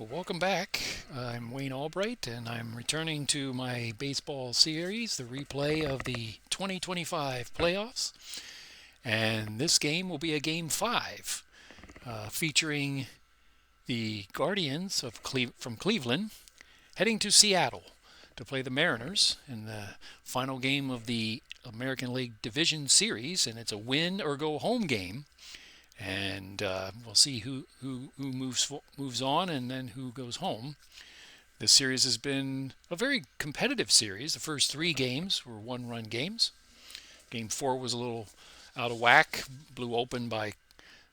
Well, welcome back. I'm Wayne Albright, and I'm returning to my baseball series, the replay of the 2025 playoffs. And this game will be a Game 5, featuring the Guardians from Cleveland heading to Seattle to play the Mariners in the final game of the American League Division Series, and it's a win or go home game. And we'll see who moves on and then who goes home. This series has been a very competitive series. The first 3 games were one-run games. Game 4 was a little out of whack, blew open by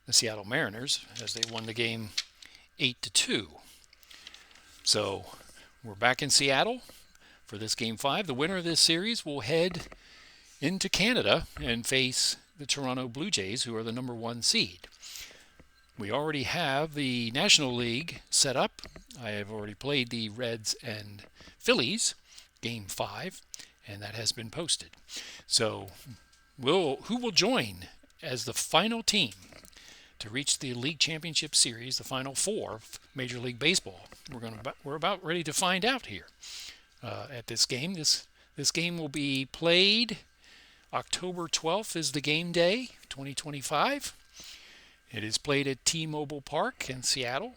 the Seattle Mariners as they won the game 8-2. So we're back in Seattle for this Game 5. The winner of this series will head into Canada and face the Toronto Blue Jays, who are the number 1 seed. We already have the National League set up. I have already played the Reds and Phillies, Game 5, and that has been posted. So who will join as the final team to reach the League Championship Series, the Final Four of Major League Baseball? We're about ready to find out here at this game. This game will be played October 12th is the game day, 2025. It is played at T-Mobile Park in Seattle.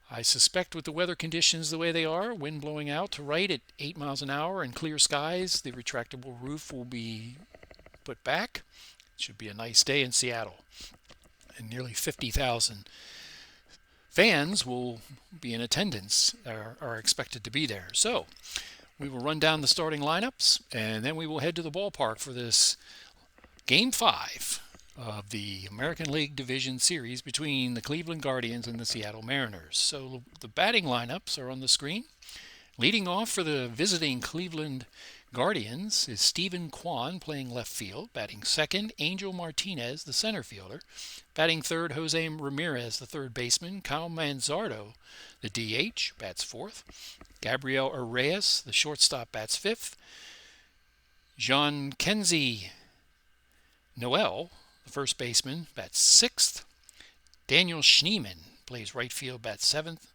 I suspect with the weather conditions the way they are, wind blowing out to right at 8 miles an hour and clear skies, the retractable roof will be put back. It should be a nice day in Seattle. And nearly 50,000 fans will be in attendance, are expected to be there. So we will run down the starting lineups, and then we will head to the ballpark for this Game 5 of the American League Division Series between the Cleveland Guardians and the Seattle Mariners. So the batting lineups are on the screen. Leading off for the visiting Cleveland Guardians is Stephen Kwan playing left field. Batting second, Angel Martinez, the center fielder. Batting third, Jose Ramirez, the third baseman. Kyle Manzardo, the DH, bats fourth. Gabriel Arraez, the shortstop, bats fifth. Jean-Kenzie Noel, the first baseman, bats sixth. Daniel Schneemann plays right field, bats seventh.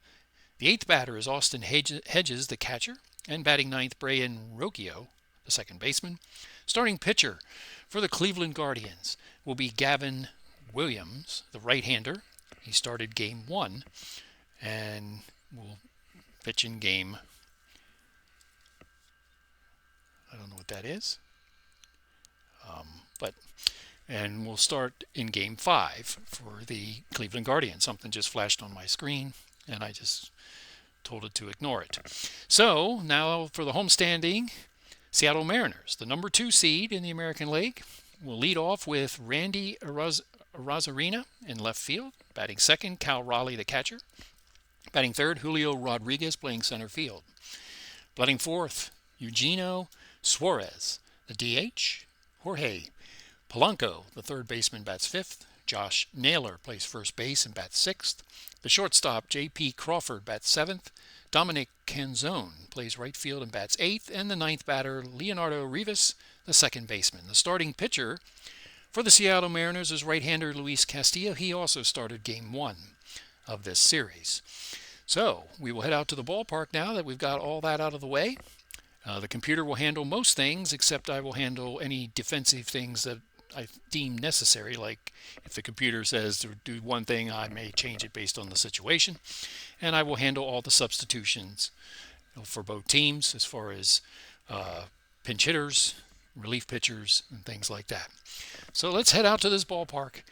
The eighth batter is Austin Hedges, the catcher. And batting ninth, Brian Rocchio, the second baseman. Starting pitcher for the Cleveland Guardians will be Gavin Williams, the right-hander. He started Game 1 and will pitch in game, I don't know what that is, and we'll start in Game 5 for the Cleveland Guardians. Something just flashed on my screen, and I just told it to ignore it. So now for the homestanding Seattle Mariners, the number 2 seed in the American League, will lead off with Randy Arozarena in left field. Batting second, Cal Raleigh, the catcher. Batting third, Julio Rodriguez playing center field. Batting fourth, Eugenio Suarez, the DH. Jorge Polanco, the third baseman, bats fifth. Josh Naylor plays first base and bats sixth. The shortstop, J.P. Crawford, bats seventh. Dominic Canzone plays right field and bats eighth. And the ninth batter, Leonardo Rivas, the second baseman. The starting pitcher for the Seattle Mariners is right-hander Luis Castillo. He also started Game 1 of this series. So we will head out to the ballpark now that we've got all that out of the way. The computer will handle most things, except I will handle any defensive things that I deem necessary. Like if the computer says to do one thing, I may change it based on the situation. And I will handle all the substitutions for both teams as far as pinch hitters, relief pitchers, and things like that. So let's head out to this ballpark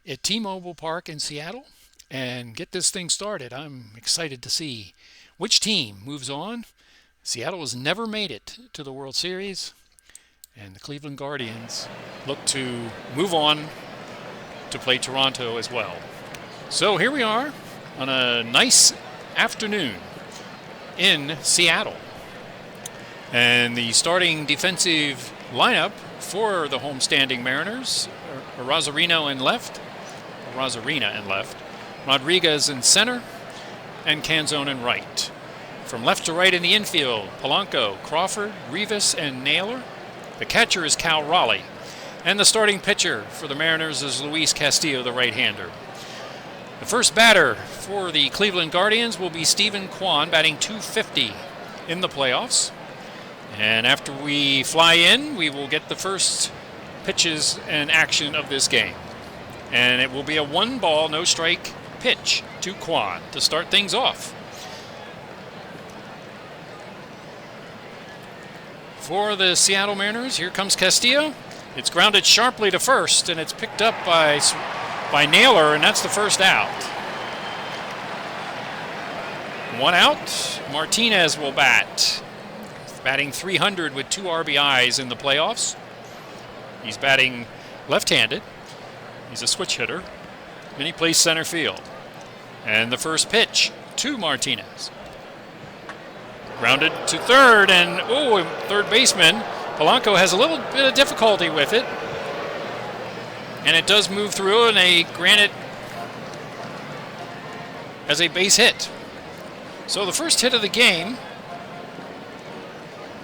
at T-Mobile Park in Seattle and get this thing started. I'm excited to see which team moves on. Seattle has never made it to the World Series, and the Cleveland Guardians look to move on to play Toronto as well. So here we are on a nice afternoon in Seattle. And the starting defensive lineup for the homestanding Mariners, Arozarena in left, Rodriguez in center, and Canzone in right. From left to right in the infield, Polanco, Crawford, Rivas, and Naylor. The catcher is Cal Raleigh. And the starting pitcher for the Mariners is Luis Castillo, the right-hander. The first batter for the Cleveland Guardians will be Stephen Kwan, batting .250 in the playoffs. And after we fly in, we will get the first pitches and action of this game. And it will be a 1-ball, no-strike pitch to Kwan to start things off. For the Seattle Mariners, here comes Castillo. It's grounded sharply to first, and it's picked up by Naylor, and that's the first out. 1 out. Martinez will bat. He's batting .300 with 2 RBIs in the playoffs. He's batting left-handed. He's a switch hitter, and he plays center field. And the first pitch to Martinez. Grounded to third, and third baseman Polanco has a little bit of difficulty with it. And it does move through, and they grant it as a base hit. So the first hit of the game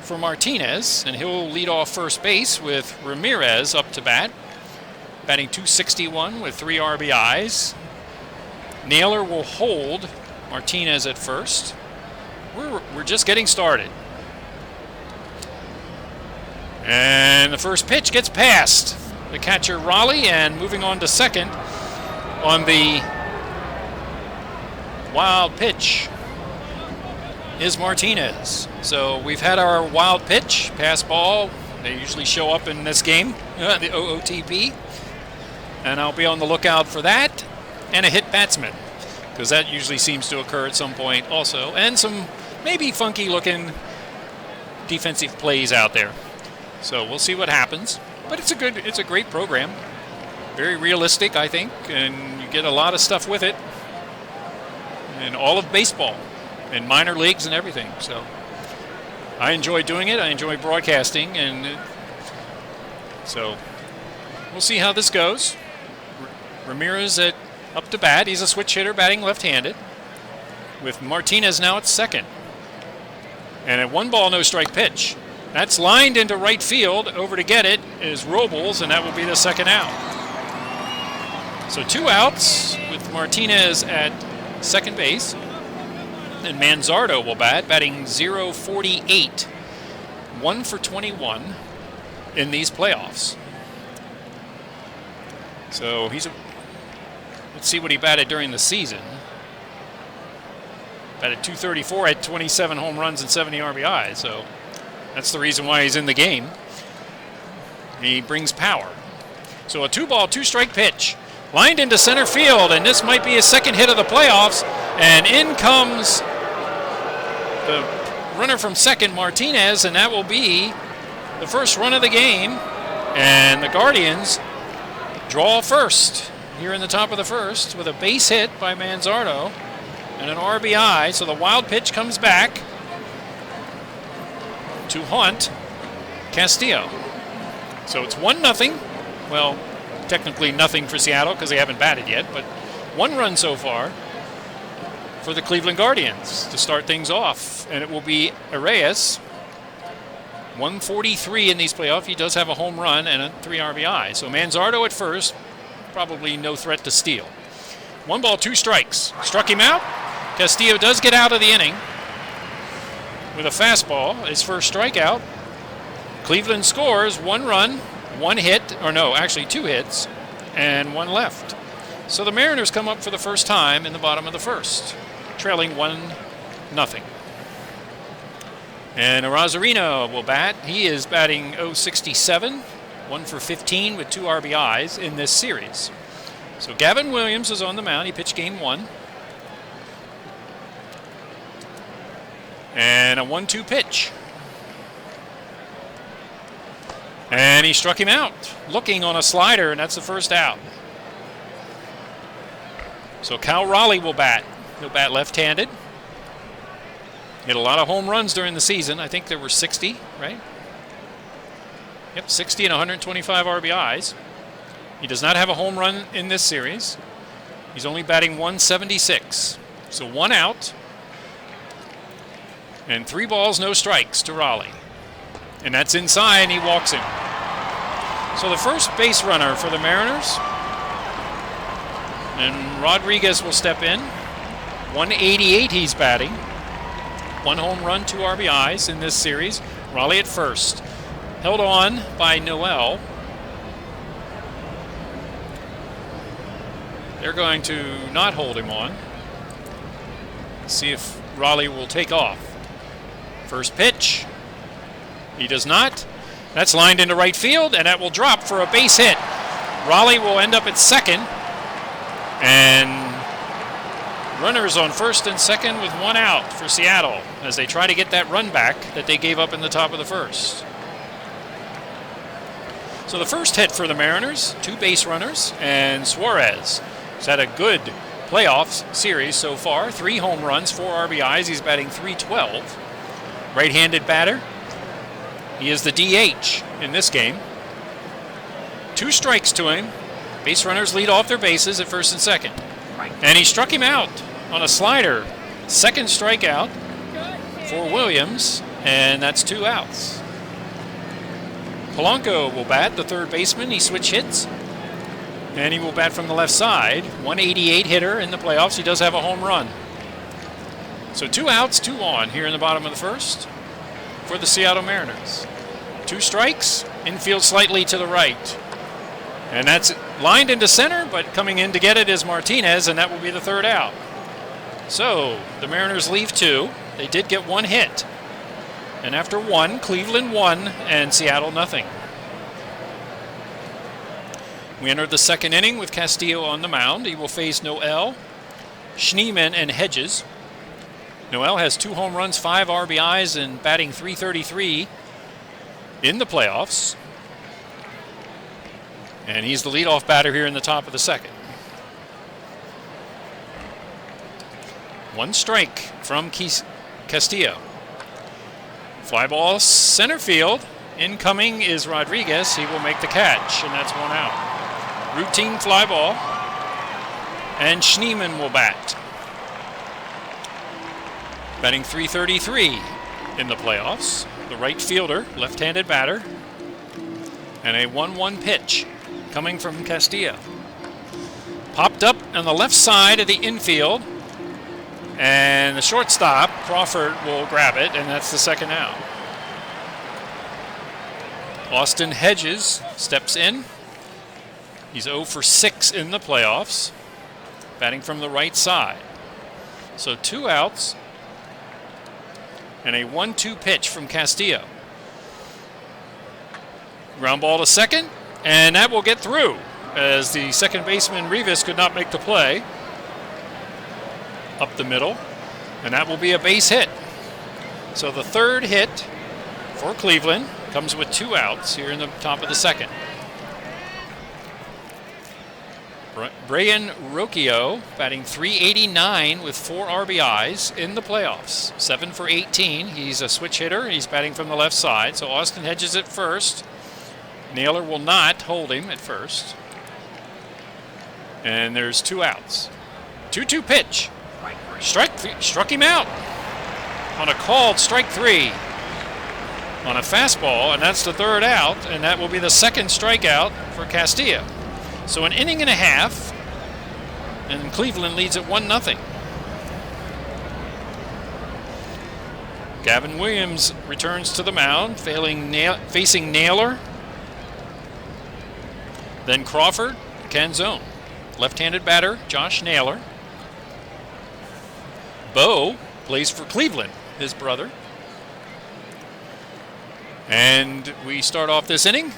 for Martinez, and he'll lead off first base with Ramirez up to bat, batting .261 with 3 RBIs. Naylor will hold Martinez at first. We're just getting started. And the first pitch gets past the catcher Raleigh, and moving on to second on the wild pitch is Martinez. So we've had our wild pitch, pass ball. They usually show up in this game, the OOTP. And I'll be on the lookout for that, and a hit batsman, because that usually seems to occur at some point also. And some maybe funky looking defensive plays out there. So we'll see what happens. But it's a great program. Very realistic, I think, and you get a lot of stuff with it. And all of baseball and minor leagues and everything. So I enjoy doing it. I enjoy broadcasting, and so we'll see how this goes. Ramirez up to bat. He's a switch hitter, batting left-handed, with Martinez now at second. And a 1-ball, no-strike pitch. That's lined into right field. Over to get it is Robles, and that will be the second out. So 2 outs with Martinez at second base. And Manzardo will bat, batting .048. 1 for 21 in these playoffs. So let's see what he batted during the season. Batted .234, had 27 home runs and 70 RBIs. So that's the reason why he's in the game. He brings power. So a 2-ball, 2-strike pitch. Lined into center field, and this might be his second hit of the playoffs. And in comes the runner from second, Martinez, and that will be the first run of the game. And the Guardians draw first here in the top of the first with a base hit by Manzardo and an RBI. So the wild pitch comes back to haunt Castillo. So it's 1-0. Well, technically nothing for Seattle because they haven't batted yet, but 1 run so far for the Cleveland Guardians to start things off. And it will be Arias, 143 in these playoffs. He does have a home run and 3 RBI. So Manzardo at first, probably no threat to steal. 1-ball, 2 strikes. Struck him out. Castillo does get out of the inning with a fastball, his first strikeout. Cleveland scores 1 run, 1 hit, or no, actually 2 hits, and 1 left. So the Mariners come up for the first time in the bottom of the first, trailing 1-0. And Arozarena will bat. He is batting .067, 1 for 15 with 2 RBIs in this series. So Gavin Williams is on the mound. He pitched game 1. And a 1-2 pitch. And he struck him out, looking on a slider, and that's the first out. So Cal Raleigh will bat. He'll bat left-handed. Hit a lot of home runs during the season. I think there were 60, right? Yep, 60 and 125 RBIs. He does not have a home run in this series. He's only batting .176. So 1 out. And 3 balls, no strikes to Raleigh. And that's inside, and he walks him. So the first base runner for the Mariners And Rodriguez will step in. 188 he's batting. 1 home run, 2 RBIs in this series. Raleigh at first. Held on by Noel. They're going to not hold him on. See if Raleigh will take off. First pitch. He does not. That's lined into right field, and that will drop for a base hit. Raleigh will end up at second. And runners on first and second with 1 out for Seattle as they try to get that run back that they gave up in the top of the first. So the first hit for the Mariners, 2 base runners, and Suarez has had a good playoff series so far. 3 home runs, 4 RBIs. He's batting .312. Right-handed batter. He is the DH in this game. 2 strikes to him. Base runners lead off their bases at first and second. And he struck him out on a slider. Second strikeout for Williams, and that's 2 outs. Polanco will bat, the third baseman. He switch hits, and he will bat from the left side. 188 hitter in the playoffs. He does have a home run. So 2 outs, 2 on here in the bottom of the first for the Seattle Mariners. 2 strikes, infield slightly to the right. And that's lined into center, but coming in to get it is Martinez, and that will be the 3rd out. So the Mariners leave 2. They did get 1 hit. And after 1, Cleveland 1 and Seattle nothing. We enter the second inning with Castillo on the mound. He will face Noel, Schneemann, and Hedges. Noel has 2 home runs, 5 RBIs, and batting .333 in the playoffs. And he's the leadoff batter here in the top of the second. 1 strike from Castillo. Fly ball center field. Incoming is Rodriguez. He will make the catch, and that's 1 out. Routine fly ball. And Schneemann will bat. Batting .333 in the playoffs. The right fielder, left-handed batter. And a 1-1 pitch coming from Castillo. Popped up on the left side of the infield. And the shortstop, Crawford, will grab it, and that's the 2nd out. Austin Hedges steps in. He's 0 for 6 in the playoffs, batting from the right side. So 2 outs and a 1-2 pitch from Castillo. Ground ball to second, and that will get through as the second baseman Rivas could not make the play. Up the middle, and that will be a base hit. So the 3rd hit for Cleveland comes with 2 outs here in the top of the second. Brian Rocchio batting .389 with 4 RBIs in the playoffs. 7 for 18. He's a switch hitter. He's batting from the left side. So Austin Hedges at first. Naylor will not hold him at first. And there's 2 outs. 2-2 pitch. Struck him out on a called strike 3 on a fastball, and that's the 3rd out, and that will be the 2nd strikeout for Castillo. So an inning and a half, and Cleveland leads at 1-0. Gavin Williams returns to the mound, facing Naylor, then Crawford, Canzone. Left-handed batter, Josh Naylor. Bo plays for Cleveland, his brother. And we start off this inning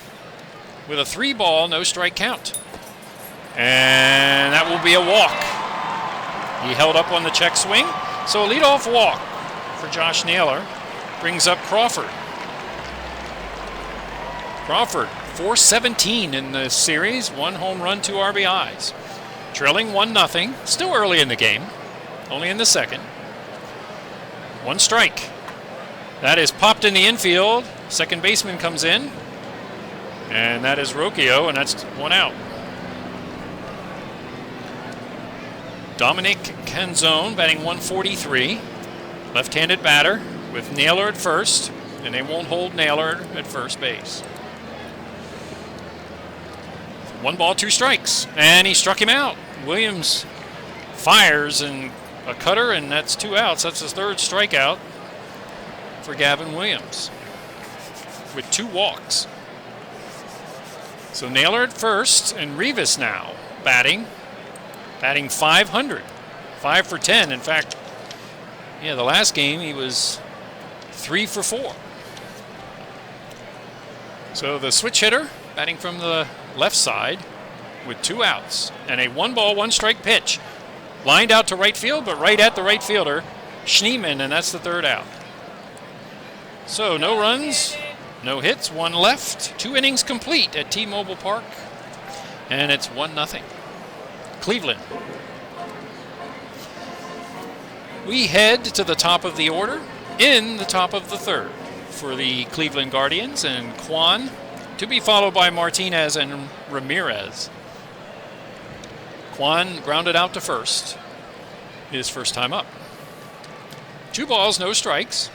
with a 3-ball, no strike count. And that will be a walk. He held up on the check swing. So a leadoff walk for Josh Naylor brings up Crawford. Crawford, 417 in the series, 1 home run, 2 RBIs. Trailing 1-0, still early in the game. Only in the second. 1 strike. That is popped in the infield. Second baseman comes in. And that is Rocchio, and that's 1 out. Dominic Canzone batting .143. Left-handed batter with Naylor at first. And they won't hold Naylor at first base. 1 ball, 2 strikes. And he struck him out. Williams fires and a cutter, and that's 2 outs. That's his 3rd strikeout for Gavin Williams with 2 walks. So Naylor at first, and Rivas now batting 500. 5 for 10. In fact, yeah, the last game he was 3 for 4. So the switch hitter batting from the left side with 2 outs and a 1-ball, 1-strike pitch. Lined out to right field, but right at the right fielder, Schneemann, and that's the 3rd out. So no runs, no hits, 1 left. 2 innings complete at T-Mobile Park, and it's 1-0. Cleveland. We head to the top of the order in the top of the 3rd for the Cleveland Guardians, and Kwan to be followed by Martinez and Ramirez. Kwan grounded out to first, his first time up. 2 balls, no strikes.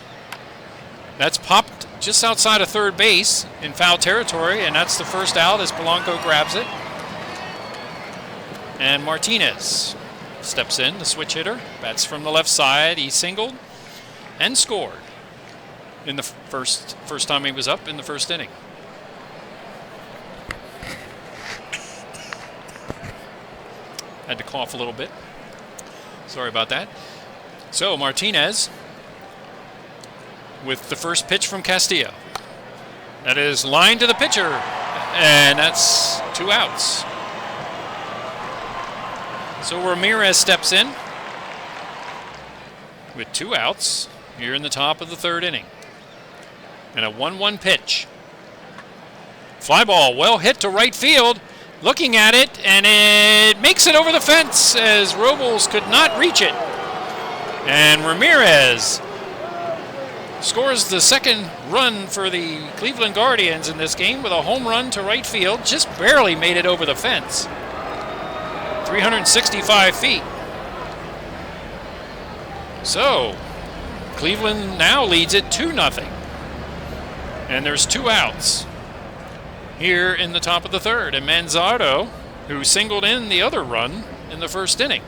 That's popped just outside of third base in foul territory, and that's the first out as Polanco grabs it. And Martinez steps in, the switch hitter, bats from the left side. He singled and scored in the first time he was up in the 1st inning. Had to cough a little bit. Sorry about that. So Martinez with the first pitch from Castillo. That is lined to the pitcher, and that's 2 outs. So Ramirez steps in with 2 outs here in the top of the 3rd inning. And a 1-1 pitch. Fly ball, well hit to right field. Looking at it, and it makes it over the fence as Robles could not reach it. And Ramirez scores the 2nd run for the Cleveland Guardians in this game with a home run to right field. Just barely made it over the fence. 365 feet. So, Cleveland now leads it 2-0. And there's 2 outs here in the top of the 3rd. And Manzardo, who singled in the other run in the 1st inning.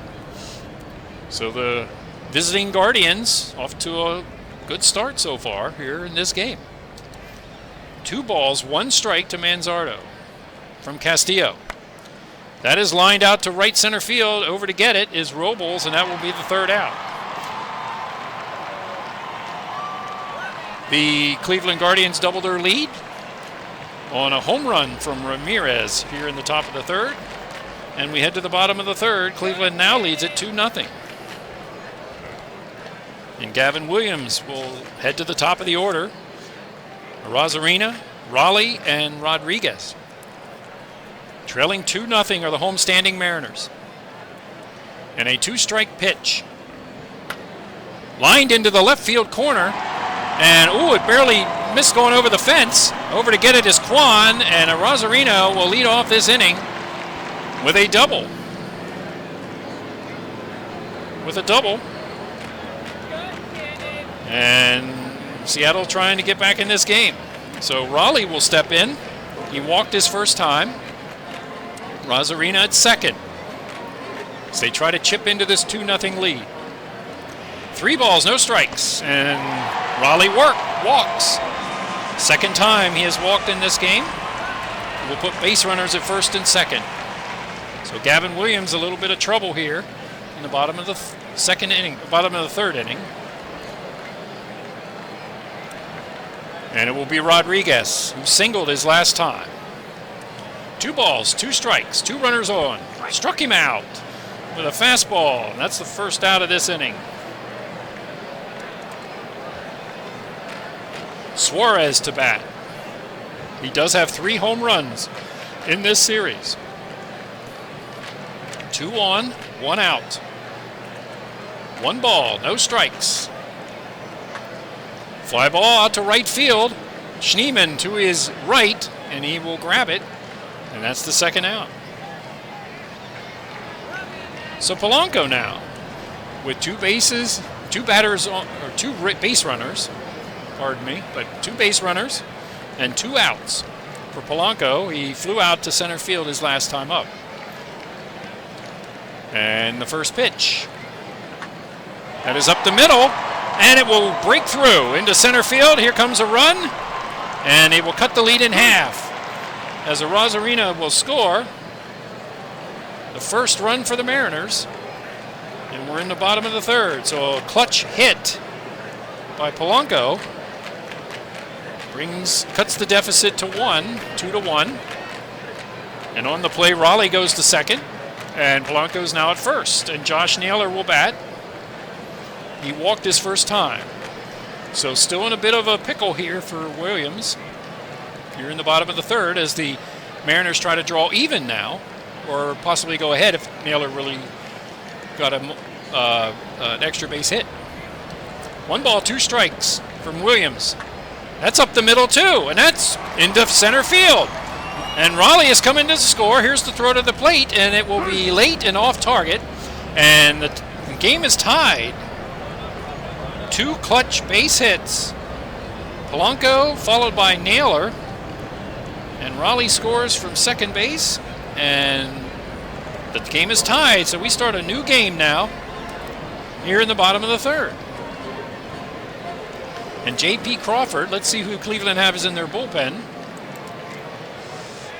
So the visiting Guardians off to a good start so far here in this game. 2 balls, 1 strike to Manzardo from Castillo. That is lined out to right center field. Over to get it is Robles, and that will be the 3rd out. The Cleveland Guardians doubled their lead on a home run from Ramirez here in the top of the 3rd. And we head to the bottom of the 3rd. Cleveland now leads it 2-0. And Gavin Williams will head to the top of the order. Rosarina, Raleigh, and Rodriguez. Trailing 2-0 are the homestanding Mariners. And a 2-strike pitch. Lined into the left field corner. And, it barely missed going over the fence. Over to get it is Kwan, and Rosarino will lead off this inning with a double. And Seattle trying to get back in this game. So Raleigh will step in. He walked his first time. Rosarina at 2nd. So they try to chip into this 2-0 lead. 3 balls, no strikes, and Raleigh walks. 2nd time he has walked in this game. We'll put base runners at 1st and 2nd. So Gavin Williams a little bit of trouble here in the bottom of the 2nd inning, bottom of the 3rd inning. And it will be Rodriguez, who singled his last time. 2 balls, 2 strikes, 2 runners on. Struck him out with a fastball, and that's the 1st out of this inning. Suarez to bat. He does have 3 home runs in this series. 2 on, 1 out. 1 ball, no strikes. Fly ball out to right field. Schneemann to his right, and he will grab it. And that's the 2nd out. So Polanco now with 2 bases, 2 batters, or 2 base runners, pardon me, but 2 base runners and 2 outs. For Polanco, he flew out to center field his last time up. And the first pitch. That is up the middle, and it will break through into center field. Here comes a run, and it will cut the lead in half as a Rosarina will score the first run for the Mariners. And we're in the bottom of the third, so a clutch hit by Polanco cuts the deficit to 2-1. And on the play, Raleigh goes to second, and Polanco's now at first, and Josh Naylor will bat. He walked his first time. So still in a bit of a pickle here for Williams. You're in the bottom of the third as the Mariners try to draw even now, or possibly go ahead if Naylor really got an extra base hit. 1 ball, 2 strikes from Williams. That's up the middle too, and that's into center field. And Raleigh is coming to score. Here's the throw to the plate, and it will be late and off target. And the game is tied. 2 clutch base hits. Polanco followed by Naylor. And Raleigh scores from second base. And the game is tied, so we start a new game now here in the bottom of the third. And J.P. Crawford, let's see who Cleveland has in their bullpen.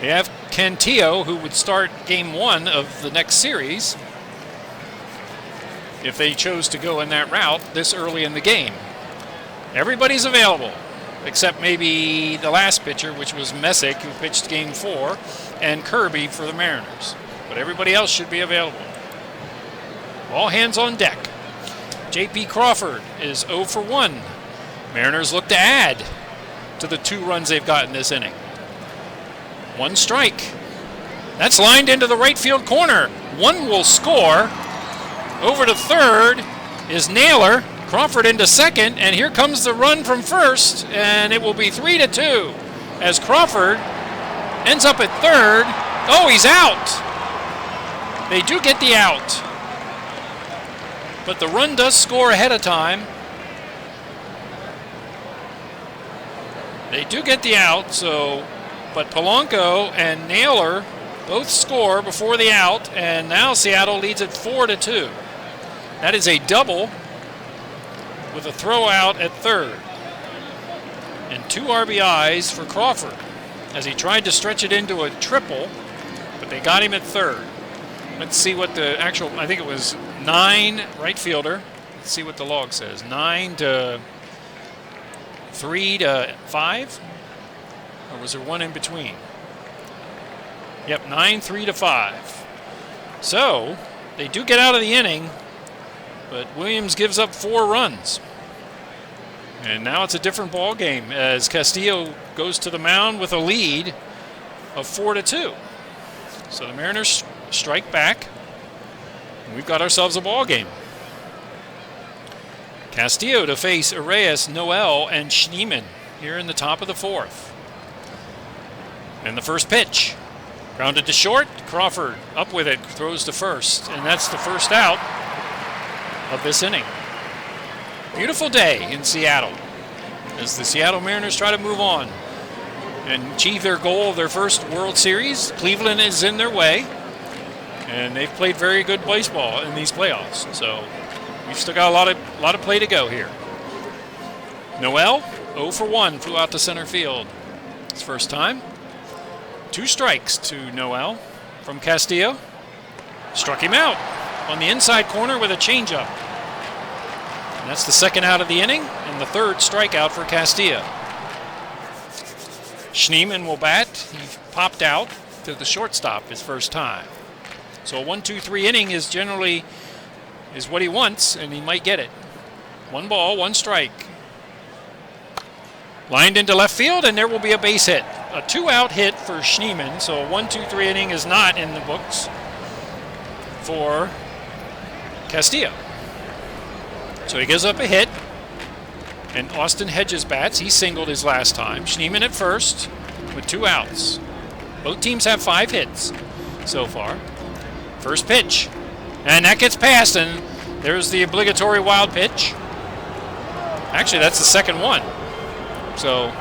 They have Cantillo, who would start game 1 of the next series if they chose to go in that route this early in the game. Everybody's available, except maybe the last pitcher, which was Messick, who pitched game 4, and Kirby for the Mariners. But everybody else should be available. All hands on deck. J.P. Crawford is 0 for 1. Mariners look to add to the 2 runs they've gotten this inning. 1 strike. That's lined into the right field corner. 1 will score. Over to third is Naylor. Crawford into second, and here comes the run from first, and it will be 3-2 as Crawford ends up at third. Oh, he's out. They do get the out, but the run does score ahead of time. They do get the out, but Polanco and Naylor both score before the out, and now Seattle leads at 4-2. That is a double with a throw out at third. And 2 RBIs for Crawford as he tried to stretch it into a triple, but they got him at third. Let's see what the actual, I think it was 9 right fielder. Let's see what the log says. 9 to 3 to 5? Or was there one in between? Yep, 9, 3 to 5. So they do get out of the inning, but Williams gives up 4 runs. And now it's a different ball game as Castillo goes to the mound with a lead of 4-2. So the Mariners strike back, and we've got ourselves a ball game. Castillo to face Arraez, Noel, and Schneemann here in the top of the 4th. And the first pitch. Grounded to short. Crawford up with it, throws to first, and that's the first out of this inning. Beautiful day in Seattle as the Seattle Mariners try to move on and achieve their goal of their first World Series. Cleveland is in their way, and they've played very good baseball in these playoffs. So we've still got a lot of play to go here. Noel, 0 for 1, flew out to center field. His first time. 2 strikes to Noel from Castillo. Struck him out on the inside corner with a changeup. And that's the second out of the inning and the 3rd strikeout for Castillo. Schneemann will bat. He popped out to the shortstop his first time. So a 1-2-3 inning is generally what he wants, and he might get it. 1 ball, 1 strike. Lined into left field, and there will be a base hit. A 2-out hit for Schneemann, so a 1-2-3 inning is not in the books for Castillo. So he gives up a hit, and Austin Hedges bats. He singled his last time. Schneemann at first with 2 outs. Both teams have 5 hits so far. First pitch, and that gets past, and there's the obligatory wild pitch. Actually, that's the second one. So,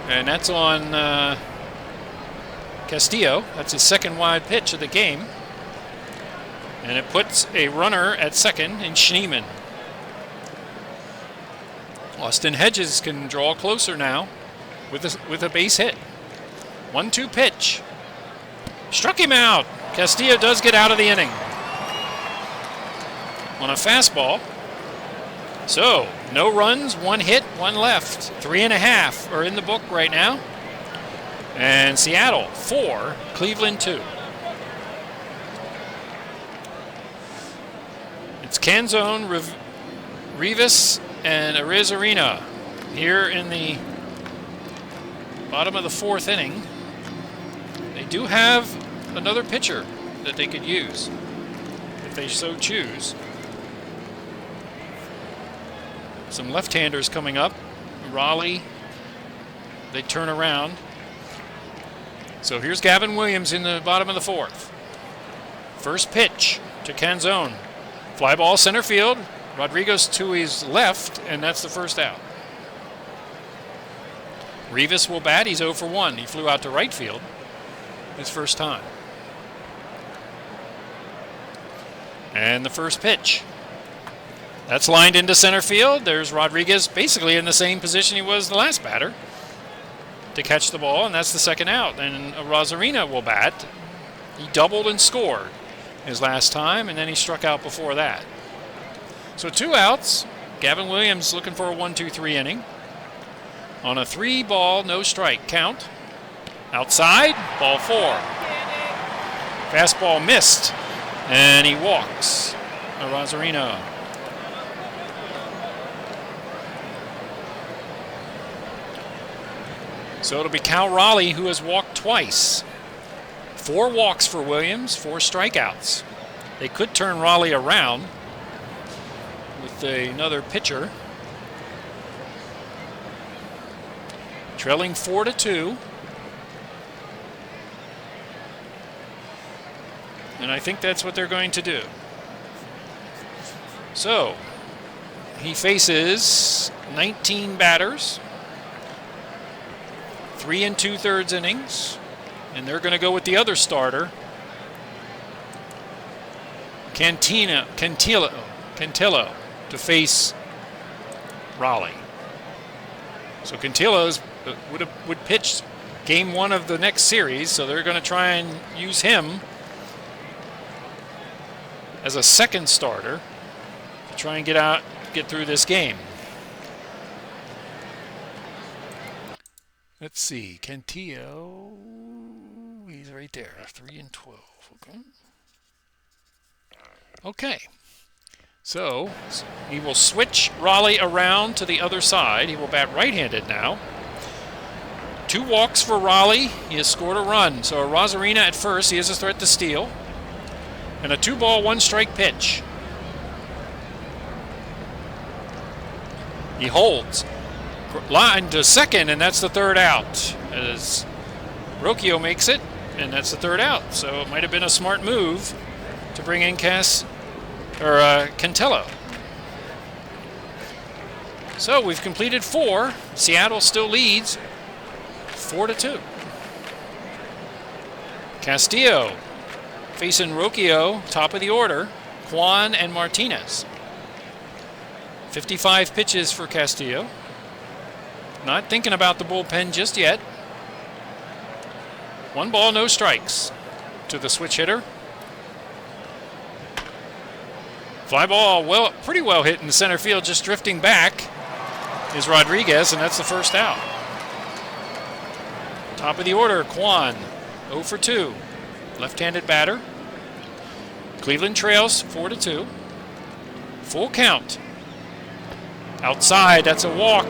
and that's on Castillo. That's his second wide pitch of the game. And it puts a runner at second in Schneemann. Austin Hedges can draw closer now with a base hit. 1-2 pitch. Struck him out. Castillo does get out of the inning on a fastball. So, no runs, 1 hit, 1 left. 3.5 are in the book right now. And Seattle 4, Cleveland 2. It's Canzone, Rivas, and Arizarena here in the bottom of the 4th inning. They do have another pitcher that they could use if they so choose. Some left-handers coming up. Raleigh, they turn around. So here's Gavin Williams in the bottom of the 4th. First pitch to Canzone. Fly ball center field. Rodriguez to his left, and that's the first out. Rivas will bat. He's 0 for 1. He flew out to right field his first time. And the first pitch. That's lined into center field. There's Rodriguez basically in the same position he was the last batter to catch the ball, and that's the second out. And Rosarina will bat. He doubled and scored his last time, and then he struck out before that. So 2 outs. Gavin Williams looking for a 1-2-3 inning. On a 3-ball, no strike count. Outside, ball 4. Fastball missed, and he walks. Rosarina. So it'll be Cal Raleigh who has walked twice. 4 walks for Williams, 4 strikeouts. They could turn Raleigh around with another pitcher. Trailing 4-2. And I think that's what they're going to do. So he faces 19 batters, 3 2/3 innings. And they're going to go with the other starter, Cantillo, to face Raleigh. So Cantillo would pitch game 1 of the next series, so they're going to try and use him as a second starter to try and get through this game. Let's see, Cantillo. He's right there, 3 and 12. Okay. So he will switch Raleigh around to the other side. He will bat right-handed now. 2 walks for Raleigh. He has scored a run. So a Rosarina at first. He has a threat to steal. And a 2-ball, 1-strike pitch. He holds. Line to second, and that's the 3rd out. As Rocchio makes it. And that's the 3rd out. So it might have been a smart move to bring in Cantillo. So we've completed 4. Seattle still leads 4-2. Castillo facing Rocchio, top of the order. Juan and Martinez. 55 pitches for Castillo. Not thinking about the bullpen just yet. 1 ball, no strikes to the switch hitter. Fly ball, pretty well hit in the center field, just drifting back is Rodriguez, and that's the first out. Top of the order, Juan, 0 for 2. Left-handed batter. Cleveland trails 4-2. Full count. Outside, that's a walk.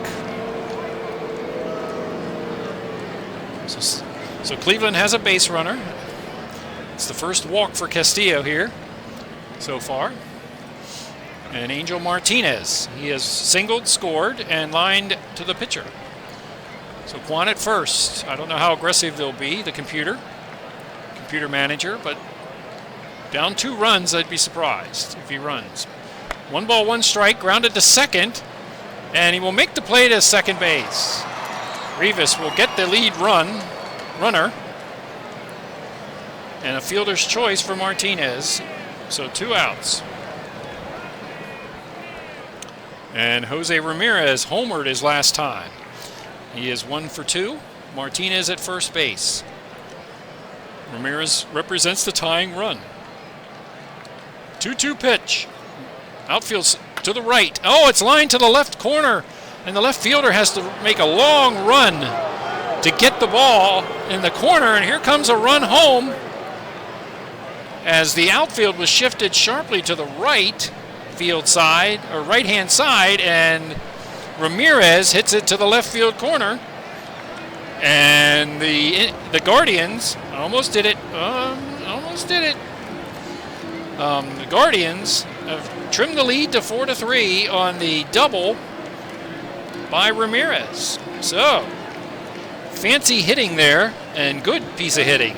So Cleveland has a base runner. It's the first walk for Castillo here so far. And Angel Martinez, he has singled, scored, and lined to the pitcher. So Juan at first. I don't know how aggressive they'll be, the computer manager, but down 2 runs, I'd be surprised if he runs. 1 ball, 1 strike, grounded to second, and he will make the play to second base. Rivas will get the lead runner, and a fielder's choice for Martinez. So 2 outs. And Jose Ramirez homered his last time. He is 1 for 2. Martinez at first base. Ramirez represents the tying run. 2-2 pitch. Outfield to the right. Oh, it's lined to the left corner. And the left fielder has to make a long run to get the ball in the corner. And here comes a run home as the outfield was shifted sharply to the right field side, or right-hand side, and Ramirez hits it to the left field corner. And the Guardians almost did it. The Guardians have trimmed the lead to 4-3 on the double by Ramirez. So, fancy hitting there, and good piece of hitting.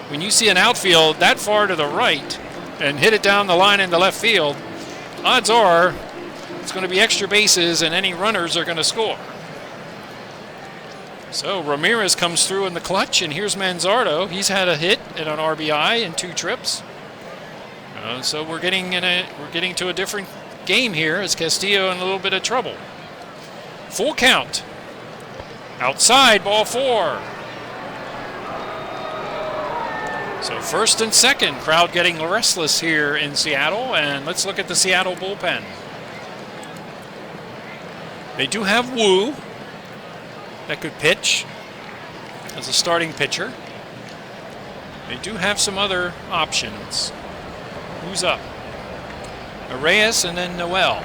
When you see an outfield that far to the right and hit it down the line in the left field, odds are it's going to be extra bases and any runners are going to score. So Ramirez comes through in the clutch, and here's Manzardo. He's had a hit and an RBI in 2 trips. So we're getting to a different game here as Castillo in a little bit of trouble. Full count. Outside, ball 4. So first and second, crowd getting restless here in Seattle, and let's look at the Seattle bullpen. They do have Wu that could pitch as a starting pitcher. They do have some other options. Who's up? Reyes and then Noel.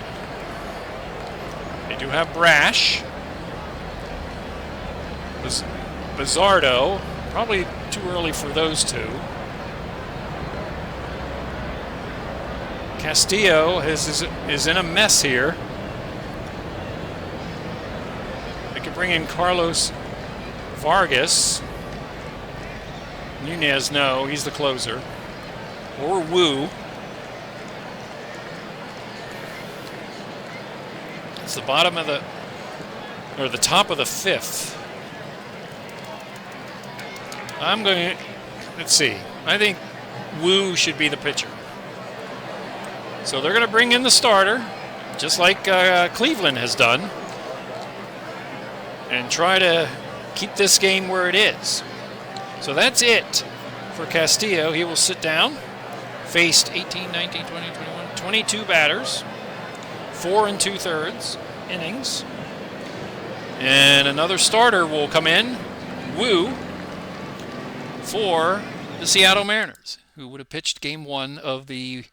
They do have Brash. Bizzardo. Probably too early for those two. Castillo is in a mess here. They could bring in Carlos Vargas. Nunez, no, he's the closer. Or Wu. It's the bottom of the top of the 5th. Let's see. I think Wu should be the pitcher. So they're going to bring in the starter, just like Cleveland has done, and try to keep this game where it is. So that's it for Castillo. He will sit down. Faced 18, 19, 20, 21, 22 batters, 4 2/3 innings. And another starter will come in, Wu, for the Seattle Mariners, who would have pitched Game 1 of the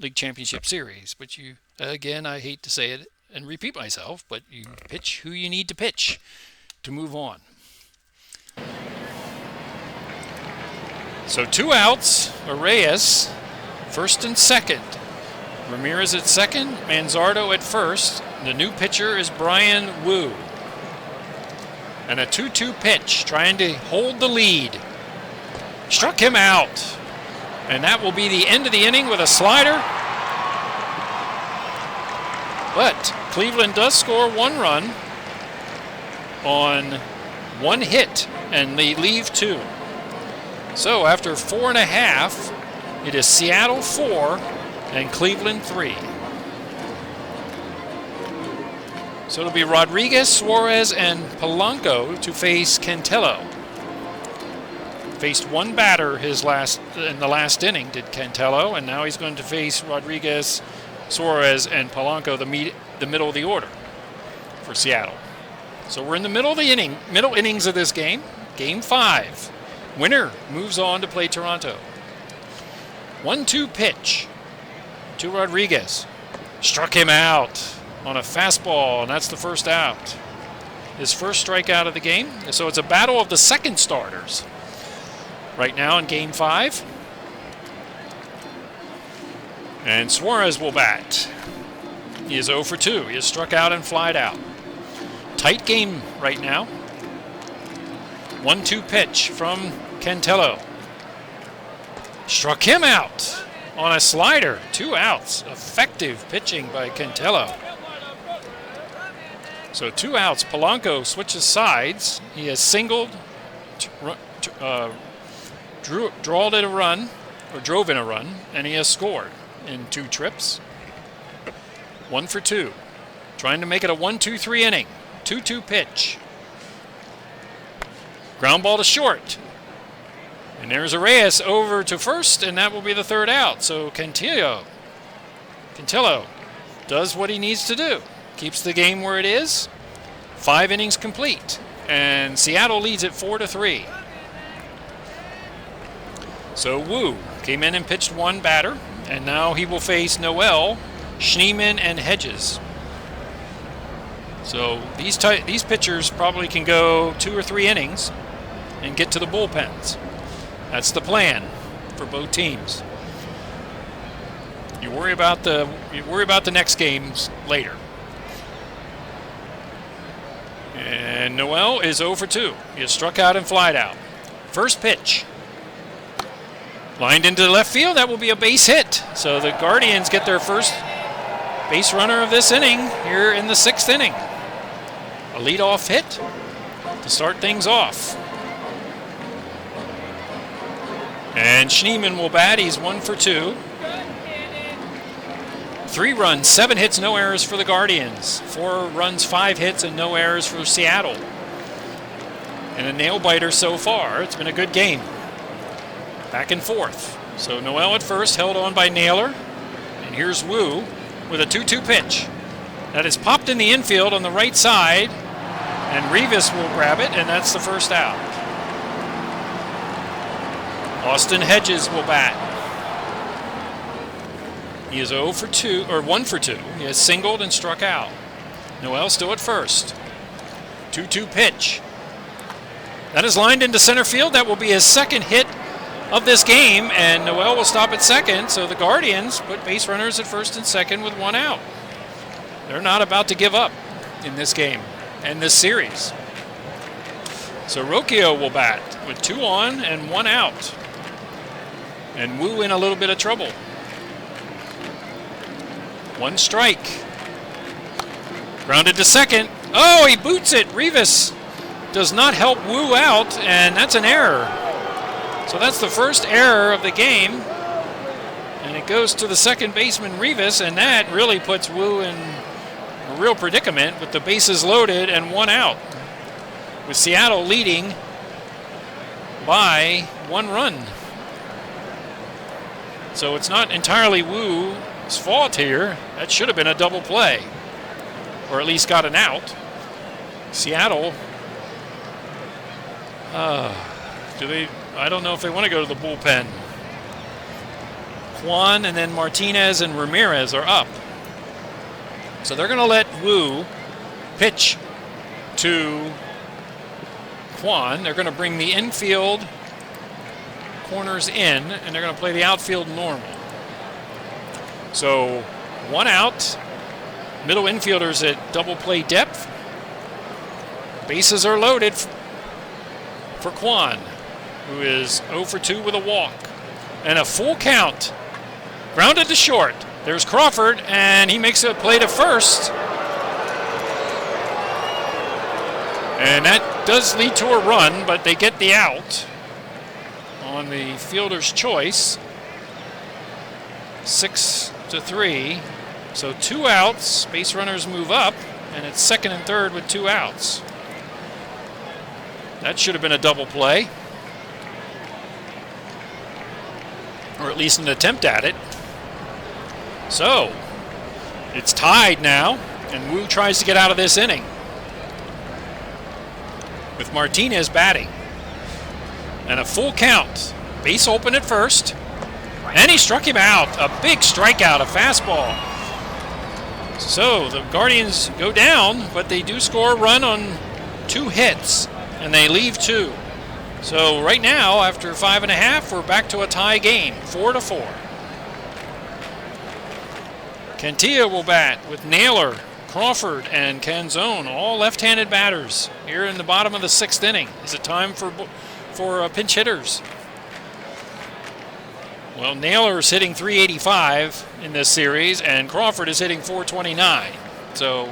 League Championship Series. But you, again, I hate to say it and repeat myself, but you pitch who you need to pitch to move on. So 2 outs, Reyes, first and second. Ramirez at second, Manzardo at first. The new pitcher is Brian Wu. And a 2-2 pitch, trying to hold the lead. Struck him out. And that will be the end of the inning with a slider. But Cleveland does score 1 run on 1 hit, and they leave 2. So after 4.5, it is Seattle 4 and Cleveland 3. So it'll be Rodriguez, Suarez, and Polanco to face Cantello. Faced 1 batter in the last inning, did Cantello, and now he's going to face Rodriguez, Suarez, and Polanco, the middle of the order for Seattle. So we're in the middle innings of this game, Game 5. Winner moves on to play Toronto. 1-2 pitch to Rodriguez. Struck him out on a fastball, and that's the first out. His first strikeout of the game. So it's a battle of the second starters right now in Game 5. And Suarez will bat. He is 0 for 2. He is struck out and flied out. Tight game right now. 1-2 pitch from Cantello. Struck him out on a slider. 2 outs. Effective pitching by Cantello. So 2 outs. Polanco switches sides. He has singled, drawled a run, or drove in a run, and he has scored in 2 trips. 1 for 2. Trying to make it a 1-2-3 inning. 2-2 pitch. Ground ball to short. And there's Reyes over to first, and that will be the 3rd out. So Cantillo does what he needs to do. Keeps the game where it is. 5 innings complete. And Seattle leads it 4-3. So Wu came in and pitched 1 batter, and now he will face Noel, Schneemann, and Hedges. So these pitchers probably can go 2 or 3 innings and get to the bullpens. That's the plan for both teams. You worry about the next games later. And Noel is 0 for 2. He has struck out and flied out. First pitch. Lined into left field. That will be a base hit. So the Guardians get their first base runner of this inning here in the 6th inning. A leadoff hit to start things off. And Schneemann will bat. He's 1 for 2. 3 runs, 7 hits, no errors for the Guardians. 4 runs, 5 hits, and no errors for Seattle. And a nail-biter so far. It's been a good game. Back and forth. So Noel at first, held on by Naylor. And here's Wu with a 2-2 pitch. That is popped in the infield on the right side. And Rivas will grab it, and that's the first out. Austin Hedges will bat. He is 0 for 2, or 1 for 2. He has singled and struck out. Noel still at first. 2-2 pitch. That is lined into center field. That will be his 2nd hit of this game, and Noel will stop at second. So the Guardians put base runners at first and second with 1 out. They're not about to give up in this game and this series. So Rocchio will bat with 2 on and 1 out. And Wu in a little bit of trouble. 1 strike. Grounded to second. Oh, he boots it. Rivas does not help Wu out, and that's an error. So that's the first error of the game. And it goes to the second baseman, Rivas, and that really puts Wu in a real predicament with the bases loaded and 1 out. With Seattle leading by 1 run. So it's not entirely Wu's fault here. That should have been a double play, or at least got an out. Seattle, I don't know if they want to go to the bullpen. Juan and then Martinez and Ramirez are up. So they're going to let Wu pitch to Juan. They're going to bring the infield corners in, and they're going to play the outfield normal. So 1 out. Middle infielders at double play depth. Bases are loaded for Juan, who is 0 for 2 with a walk. And a full count. Grounded to short. There's Crawford, and he makes a play to first. And that does lead to a run, but they get the out on the fielder's choice. 6-3. So 2 outs. Base runners move up, and it's second and third with 2 outs. That should have been a double play, or at least an attempt at it. So it's tied now, and Wu tries to get out of this inning with Martinez batting. And a full count. Base open at first, and he struck him out. A big strikeout, a fastball. So the Guardians go down, but they do score a run on 2 hits, and they leave 2. So right now, after 5.5, we're back to a tie game, 4-4. Cantillo will bat with Naylor, Crawford, and Canzone, all left-handed batters here in the bottom of the 6th inning. Is it time for pinch hitters? Well, Naylor is hitting .385 in this series, and Crawford is hitting .429. So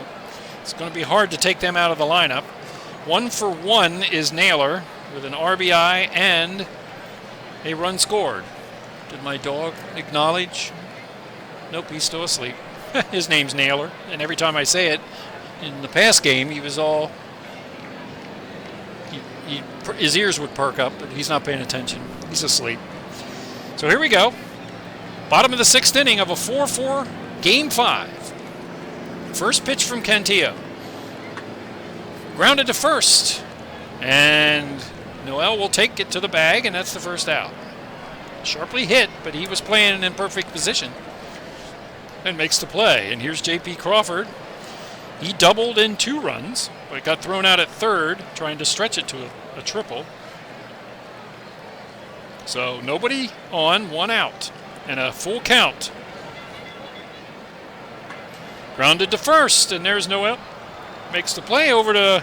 it's going to be hard to take them out of the lineup. 1 for 1 is Naylor with an RBI and a run scored. Did my dog acknowledge? Nope, he's still asleep. His name's Naylor, and every time I say it, in the past game, he was all... his ears would perk up, but he's not paying attention. He's asleep. So here we go. Bottom of the 6th inning of a 4-4 Game 5. First pitch from Cantillo. Grounded to first. And Noel will take it to the bag, and that's the first out. Sharply hit, but he was playing in perfect position. And makes the play. And here's J.P. Crawford. He doubled in 2 runs, but got thrown out at third, trying to stretch it to a triple. So nobody on, 1 out, and a full count. Grounded to first, and there's Noel. Makes the play over to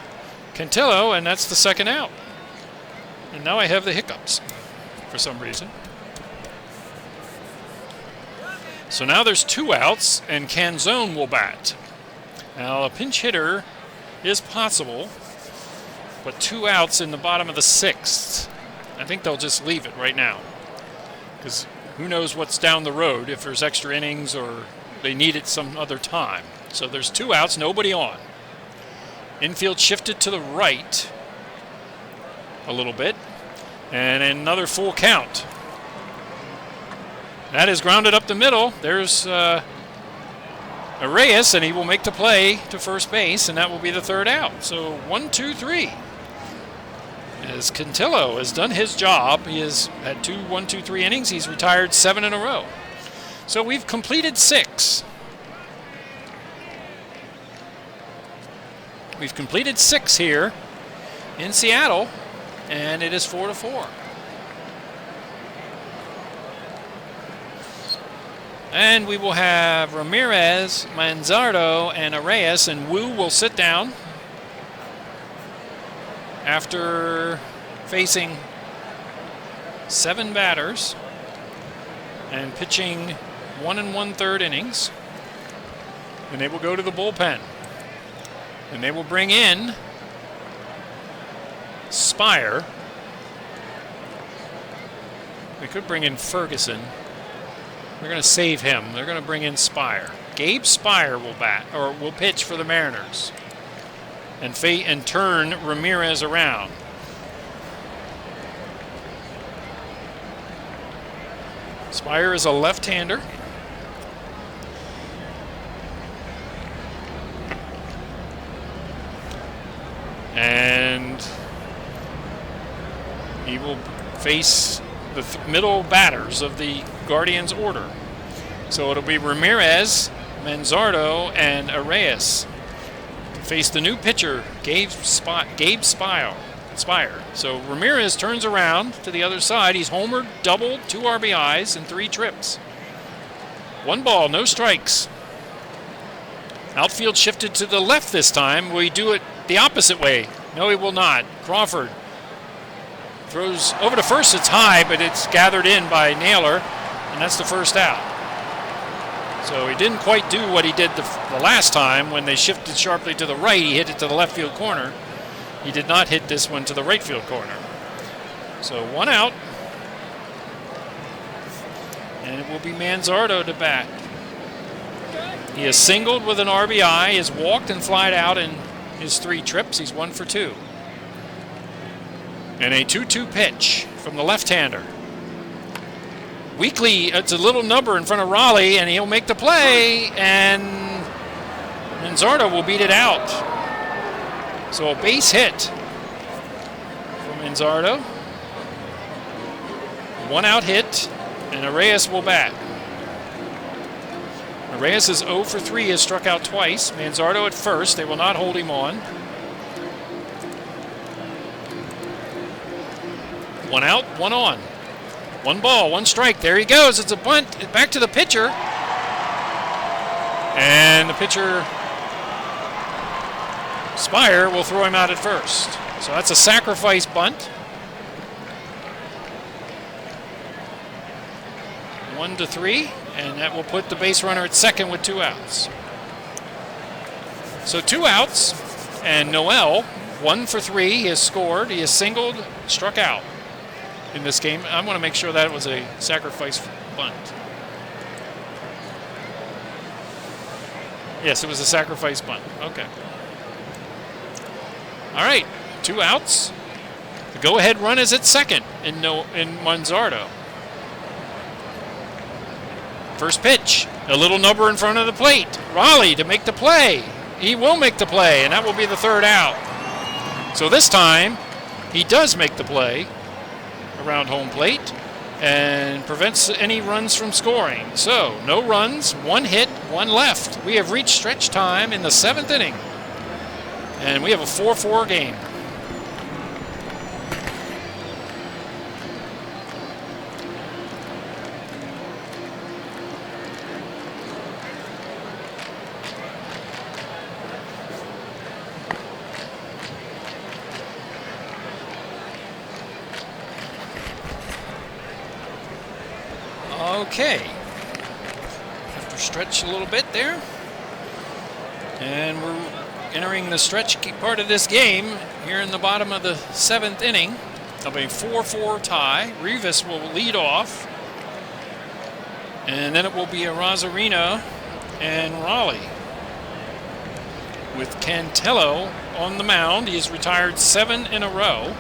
Cantillo, and that's the 2nd out. And now I have the hiccups for some reason. So now there's 2 outs, and Canzone will bat. Now a pinch hitter is possible, but 2 outs in the bottom of the 6th. I think they'll just leave it right now, because who knows what's down the road, if there's extra innings or they need it some other time. So there's 2 outs, nobody on. Infield shifted to the right a little bit, and another full count. That is grounded up the middle. There's Arrayas, and he will make the play to first base, and that will be the 3rd out. So 1, 2, 3. As Cantillo has done his job, he has had 2 1-2-3 innings. He's retired 7 in a row. So we've completed 6. We've completed 6 here in Seattle, and it is 4-4. And we will have Ramirez, Manzardo, and Arrayas, and Wu will sit down after facing 7 batters and pitching 1 1/3 innings. And they will go to the bullpen. And they will bring in Spire. They could bring in Ferguson. They're going to save him. They're going to bring in Spire. Gabe Spire will bat, or will pitch for the Mariners, and turn Ramirez around. Spire is a left-hander. And he will face the middle batters of the Guardians order. So it'll be Ramirez, Manzardo, and Arrayas. Face the new pitcher, Gabe Spire. So Ramirez turns around to the other side. He's homered, doubled, 2 RBIs, and 3 trips. 1 ball, no strikes. Outfield shifted to the left this time. Will he do it the opposite way? No, he will not. Crawford throws over to first. It's high, but it's gathered in by Naylor, and that's the 1st out. So he didn't quite do what he did the last time when they shifted sharply to the right. He hit it to the left field corner. He did not hit this one to the right field corner. So 1 out, and it will be Manzardo to bat. He has singled with an RBI, has walked and flied out in his 3 trips. He's 1 for 2. And a 2-2 pitch from the left-hander. Weekly, it's a little number in front of Raleigh, and he'll make the play, and Manzardo will beat it out. So a base hit from Manzardo. 1 out hit, and Arrayas will bat. Arrayas is 0 for 3, has struck out twice. Manzardo at first. They will not hold him on. 1 out, 1 on. 1 ball, 1 strike. There he goes. It's a bunt. Back to the pitcher. And the pitcher, Spire, will throw him out at first. So that's a sacrifice bunt. 1-3, and that will put the base runner at second with 2 outs. So 2 outs, and Noel, 1 for 3. He has scored. He has singled, struck out. in this game. I want to make sure that was a sacrifice bunt. Yes, it was a sacrifice bunt. Okay. All right, 2 outs. The go-ahead run is at second in Manzardo. First pitch, a little number in front of the plate. Raleigh to make the play. He will make the play, and that will be the 3rd out. So this time, he does make the play around home plate and prevents any runs from scoring. So, no runs, 1 hit, 1 left. We have reached stretch time in the 7th inning. And we have a 4-4 game. Okay. Have to stretch a little bit there. And we're entering the stretch part of this game here in the bottom of the 7th inning of a 4-4 tie. Rivas will lead off. And then it will be a Rosarina and Raleigh. With Cantello on the mound. He has retired 7 in a row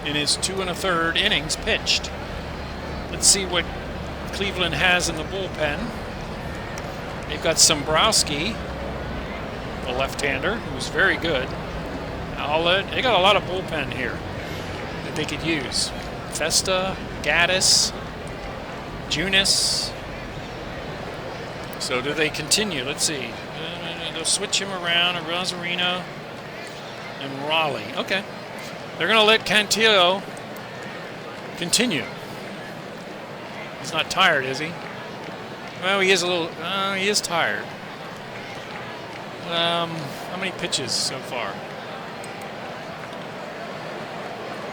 in his 2 1/3 innings pitched. Let's see what Cleveland has in the bullpen. They've got Sombrowski, a left-hander who's very good. They got a lot of bullpen here that they could use. Festa, Gaddis, Junis. So do they continue? Let's see. They'll switch him around. Rosarina and Raleigh. Okay. They're going to let Cantillo continue. He's not tired, is he? Well, he is a little. He is tired. How many pitches so far?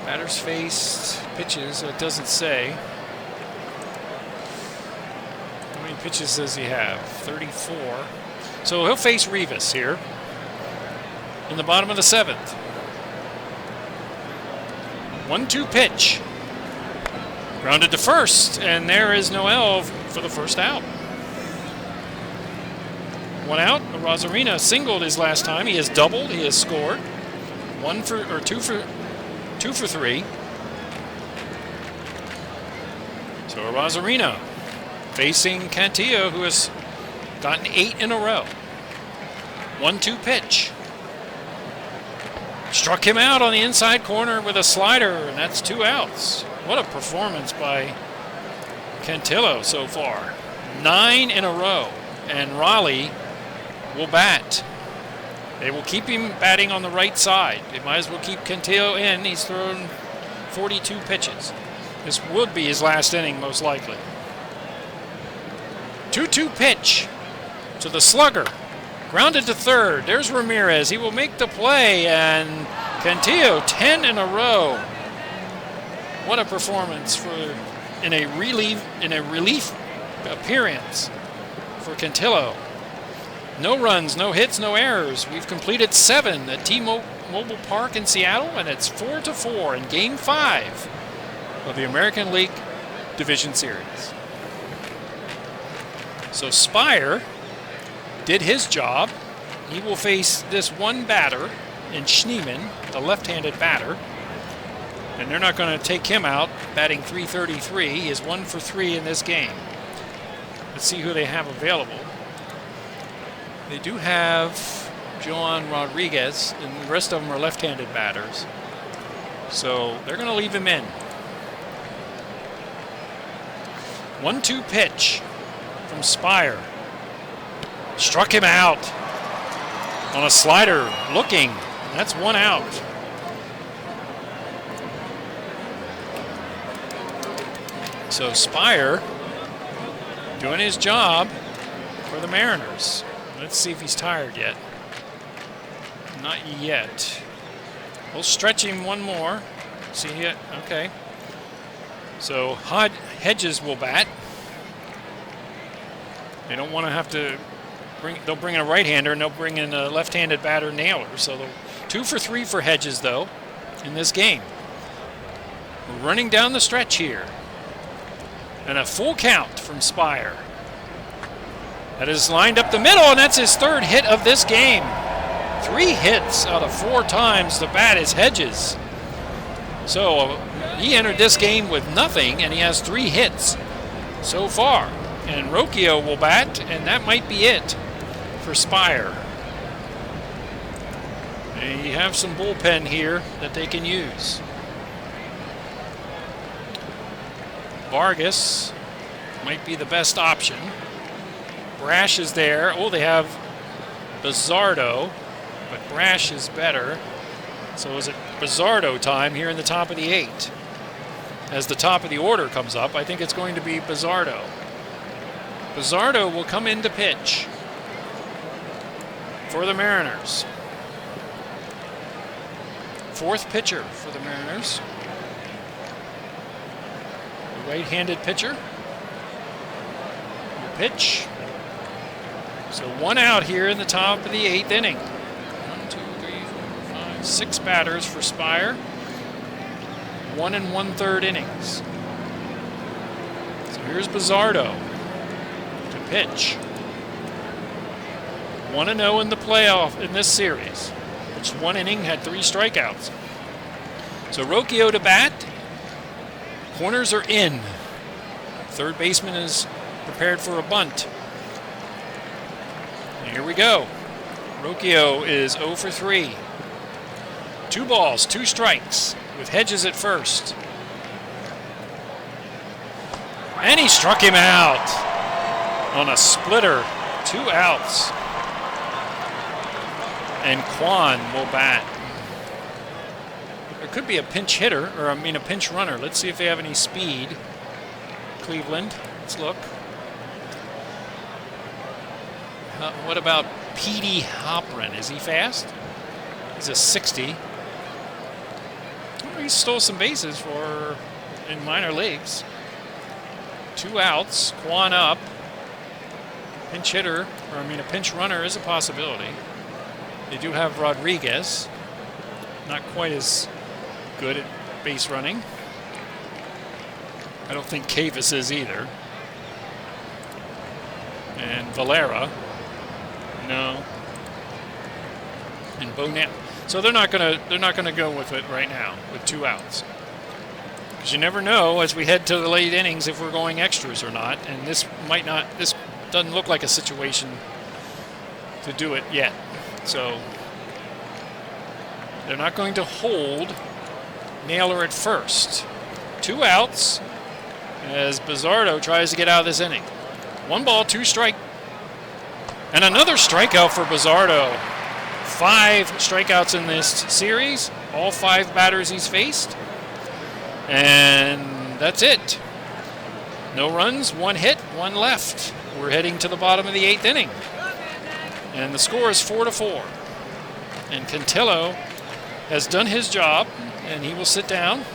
Batters faced pitches, so it doesn't say. How many pitches does he have? 34. So he'll face Rivas here in the bottom of the 7th. 1-2 pitch. Grounded to first, and there is Noel for the first out. 1 out. Rosarina singled his last time. He has doubled. He has scored. 2 for 3. So Rosarina facing Cantillo, who has gotten 8 in a row. 1-2 pitch. Struck him out on the inside corner with a slider, and that's 2 outs. What a performance by Cantillo so far. 9 in a row, and Raleigh will bat. They will keep him batting on the right side. They might as well keep Cantillo in. He's thrown 42 pitches. This would be his last inning, most likely. 2-2 pitch to the slugger. Grounded to third. There's Ramirez. He will make the play, and Cantillo 10 in a row. What a performance in a relief appearance for Cantillo. No runs, no hits, no errors. We've completed 7 at T-Mobile Park in Seattle, and it's 4-4 in Game 5 of the American League Division Series. So Spire did his job. He will face this one batter in Schneemann, the left-handed batter. And they're not going to take him out, batting .333. He is 1 for 3 in this game. Let's see who they have available. They do have Joan Rodriguez, and the rest of them are left-handed batters. So they're going to leave him in. 1-2 pitch from Spire. Struck him out on a slider, looking. That's 1 out. So Spire doing his job for the Mariners. Let's see if he's tired yet. Not yet. We'll stretch him one more. See it? Okay. So Hedges will bat. They don't want to have to they'll bring in a right-hander and they'll bring in a left-handed batter, Naylor. So 2 for 3 for Hedges, though, in this game. We're running down the stretch here. And a full count from Spire. That is lined up the middle, and that's his third hit of this game. 3 hits out of 4 times the bat is Hedges. So he entered this game with nothing, and he has 3 hits so far. And Rocchio will bat, and that might be it for Spire. They have some bullpen here that they can use. Vargas might be the best option. Brash is there. Oh, they have Bizzardo, but Brash is better. So is it Bizzardo time here in the top of the 8? As the top of the order comes up, I think it's going to be Bizzardo. Bizzardo will come in to pitch for the Mariners. 4th pitcher for the Mariners. Right-handed pitcher. Pitch. So 1 out here in the top of the 8th inning. 1, 2, 3, 4, 5, 6 batters for Spire. 1 1/3 innings. So here's Bizzardo to pitch. 1-0 in the playoff in this series, which 1 inning had 3 strikeouts. So Rocchio to bat. Corners are in. Third baseman is prepared for a bunt. Here we go. Rocchio is 0 for 3. 2 balls, 2 strikes with Hedges at first. And he struck him out on a splitter. 2 outs. And Kwan will bat. There could be a pinch hitter, or I mean a pinch runner. Let's see if they have any speed. Cleveland, let's look. What about Petey Hoprin? Is he fast? He's a 60. Well, he stole some bases for in minor leagues. 2 outs, Kwan up. Pinch hitter, or I mean a pinch runner is a possibility. They do have Rodriguez. Not quite as good at base running. I don't think Cavus is either. And Valera. No. And Bonell. So they're not gonna go with it right now with 2 outs. Because you never know as we head to the late innings if we're going extras or not. And this might not. This doesn't look like a situation to do it yet. So they're not going to hold Naylor at first. 2 outs as Bizzardo tries to get out of this inning. 1 ball, 2 strike. And another strikeout for Bizzardo. 5 strikeouts in this series. All 5 batters he's faced. And that's it. No runs, 1 hit, 1 left. We're heading to the bottom of the 8th inning. And the score is 4-4. And Cantillo has done his job, and he will sit down.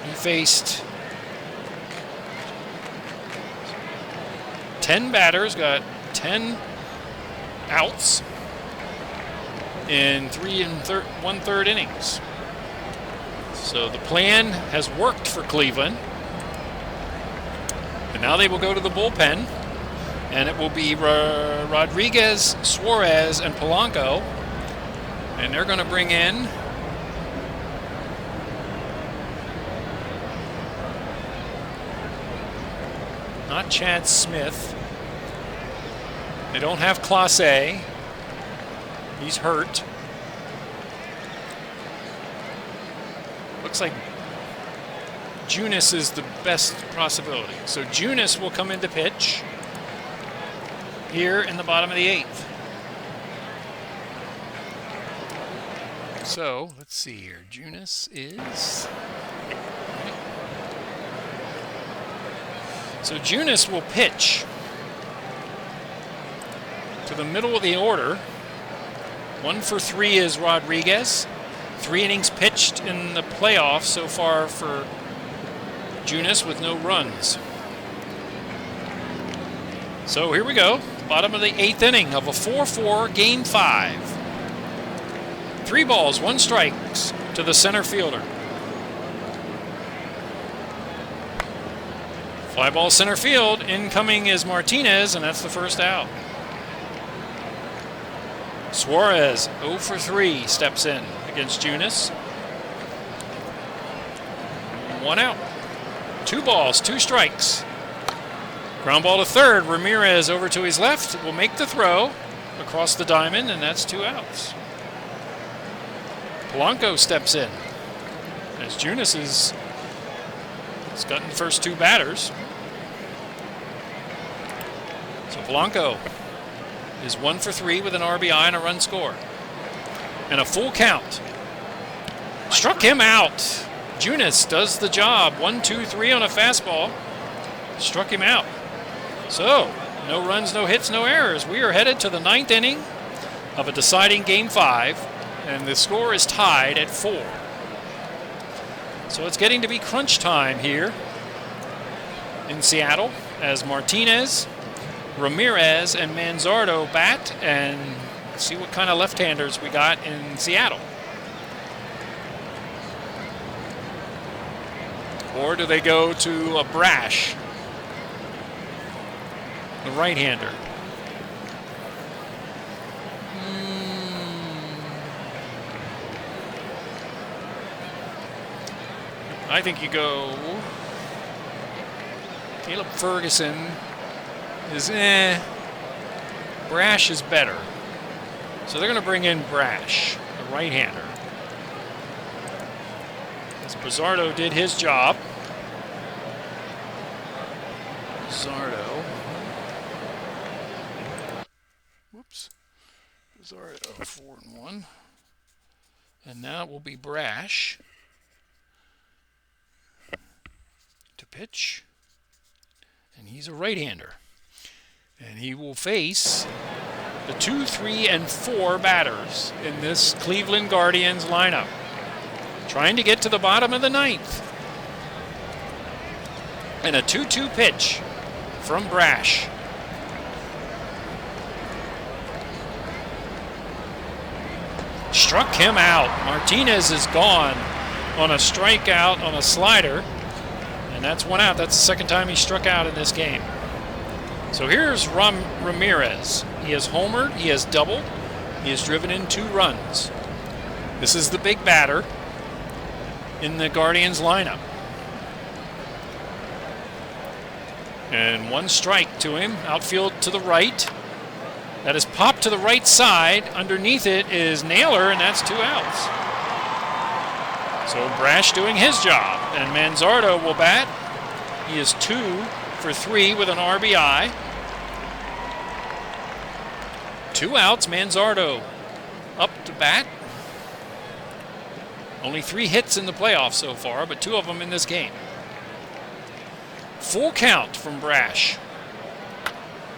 He faced 10 batters, got 10 outs in 3 1/3 innings. So the plan has worked for Cleveland. And now they will go to the bullpen, and it will be Rodriguez, Suarez, and Polanco. And they're going to bring in not Chad Smith. They don't have Clase. He's hurt. Looks like Junis is the best possibility. So Junis will come into pitch here in the bottom of the 8th. So let's see here. Junis is. So Junis will pitch to the middle of the order. 1 for 3 is Rodriguez. 3 innings pitched in the playoffs so far for Junis with no runs. So here we go. Bottom of the 8th inning of a 4-4 Game 5. 3 balls, 1 strikes to the center fielder. Fly ball center field. Incoming is Martinez, and that's the first out. Suarez, 0 for 3, steps in against Junis. 1 out. 2 balls, 2 strikes. Ground ball to third. Ramirez over to his left will make the throw across the diamond, and that's 2 outs. Polanco steps in as Junis has gotten the first 2 batters. So Polanco is 1 for 3 with an RBI and a run score. And a full count. Struck him out. Junis does the job. 1-2-3 on a fastball. Struck him out. So, no runs, no hits, no errors. We are headed to the 9th inning of a deciding Game 5, and the score is tied at 4. So it's getting to be crunch time here in Seattle as Martinez, Ramirez, and Manzardo bat, and see what kind of left-handers we got in Seattle. Or do they go to a Brash, the right-hander? I think you go Caleb Ferguson is Brash is better. So they're going to bring in Brash, the right-hander. As Pizzardo did his job. Pizzardo. Whoops. Pizzardo 4-1. And now it will be Brash to pitch. And he's a right-hander. And he will face the 2, 3, and 4 batters in this Cleveland Guardians lineup. Trying to get to the bottom of the 9th. And a 2-2 pitch from Brash. Struck him out. Martinez is gone on a strikeout on a slider. And that's 1 out. That's the 2nd time he struck out in this game. So here's Ramirez. He has homered, he has doubled, he has driven in 2 runs. This is the big batter in the Guardians lineup. And 1 strike to him, outfield to the right. That is popped to the right side. Underneath it is Naylor, and that's 2 outs. So Brash doing his job, and Manzardo will bat. He is 2 for 3 with an RBI. 2 outs, Manzardo up to bat. Only 3 hits in the playoffs so far, but 2 of them in this game. Full count from Brash.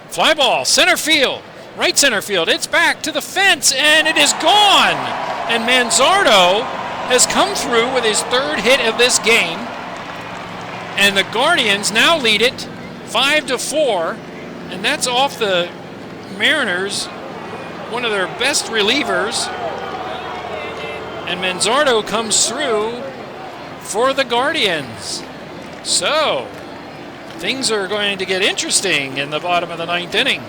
Fly ball, center field, right center field. It's back to the fence, and it is gone. And Manzardo has come through with his 3rd hit of this game. And the Guardians now lead it 5-4, and that's off the Mariners, one of their best relievers. And Manzardo comes through for the Guardians. So, things are going to get interesting in the bottom of the 9th inning.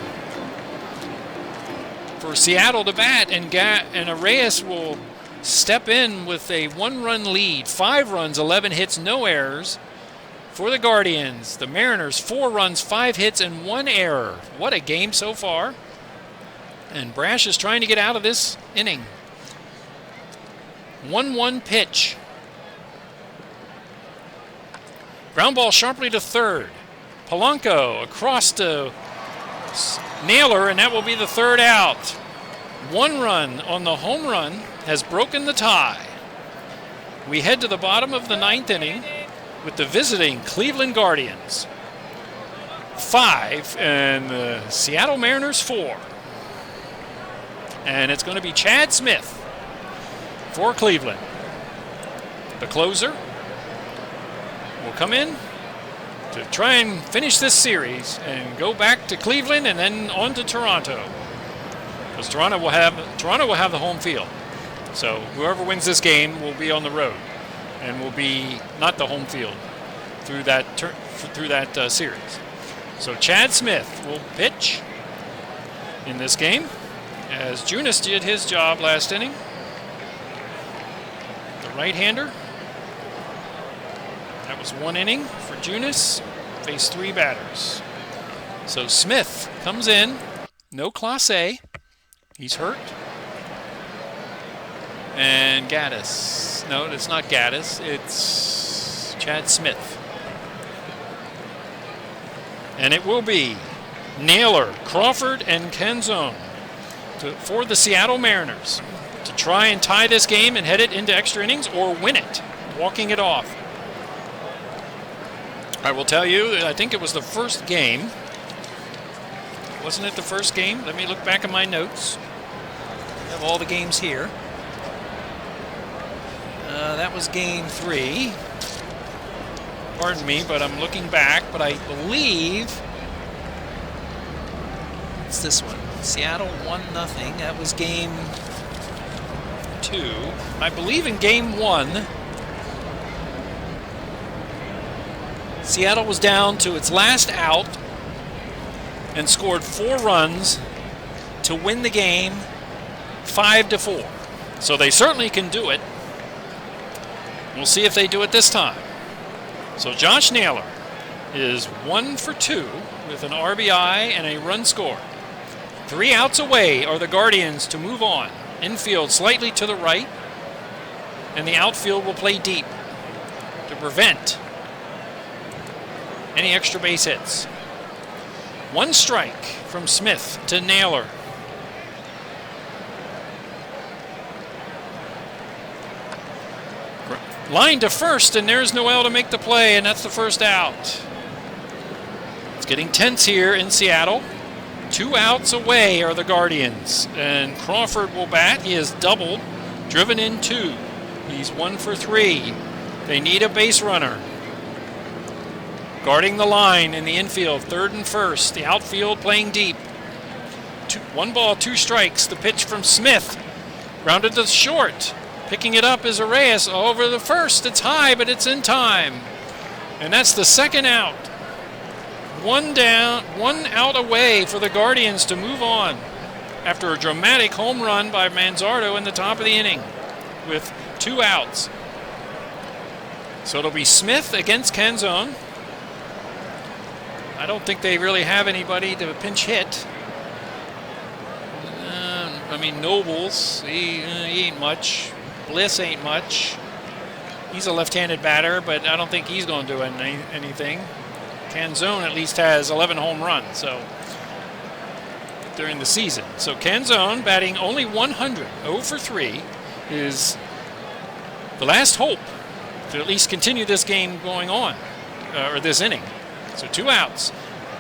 For Seattle to bat, and Arraez will step in with a 1-run lead. 5 runs, 11 hits, no errors. For the Guardians, the Mariners, 4 runs, 5 hits, and 1 error. What a game so far. And Brash is trying to get out of this inning. 1-1 pitch. Ground ball sharply to third. Polanco across to Naylor, and that will be the 3rd out. 1 run on the home run has broken the tie. We head to the bottom of the 9th inning with the visiting Cleveland Guardians 5 and the Seattle Mariners 4. And it's going to be Chad Smith for Cleveland. The closer will come in to try and finish this series and go back to Cleveland and then on to Toronto. Because Toronto will have the home field. So whoever wins this game will be on the road and will be not the home field through that through that series. So Chad Smith will pitch in this game, as Junis did his job last inning. The right-hander. That was 1 inning for Junis. Faced 3 batters. So Smith comes in. No Clase. He's hurt. And Gaddis. No, it's not Gaddis. It's Chad Smith. And it will be Naylor, Crawford, and Canzone for the Seattle Mariners to try and tie this game and head it into extra innings or win it, walking it off. I will tell you, I think it was the first game. Wasn't it the first game? Let me look back at my notes. I have all the games here. That was game 3. Pardon me, but I'm looking back, but I believe it's this one. Seattle 1-0. That was game 2. I believe in game 1, Seattle was down to its last out and scored 4 runs to win the game 5-4. So they certainly can do it. We'll see if they do it this time. So Josh Naylor is 1 for 2 with an RBI and a run scored. 3 outs away are the Guardians to move on. Infield slightly to the right, and the outfield will play deep to prevent any extra base hits. 1 strike from Smith to Naylor. Line to first, and there's Noel to make the play, and that's the first out. It's getting tense here in Seattle. 2 outs away are the Guardians, and Crawford will bat. He has doubled, driven in 2. He's 1 for 3. They need a base runner. Guarding the line in the infield, 3rd and 1st. The outfield playing deep. 1 ball, 2 strikes. The pitch from Smith, grounded to short. Picking it up is Arias over the first. It's high, but it's in time. And that's the 2nd out. 1 down, 1 out away for the Guardians to move on after a dramatic home run by Manzardo in the top of the inning with 2 outs. So it'll be Smith against Canzone. I don't think they really have anybody to pinch hit. I mean, Nobles, he ain't much. Bliss ain't much. He's a left-handed batter, but I don't think he's going to do anything. Canzone at least has 11 home runs during the season. So Canzone, batting only 100, 0 for 3, is the last hope to at least continue this game going on, or this inning. So 2 outs.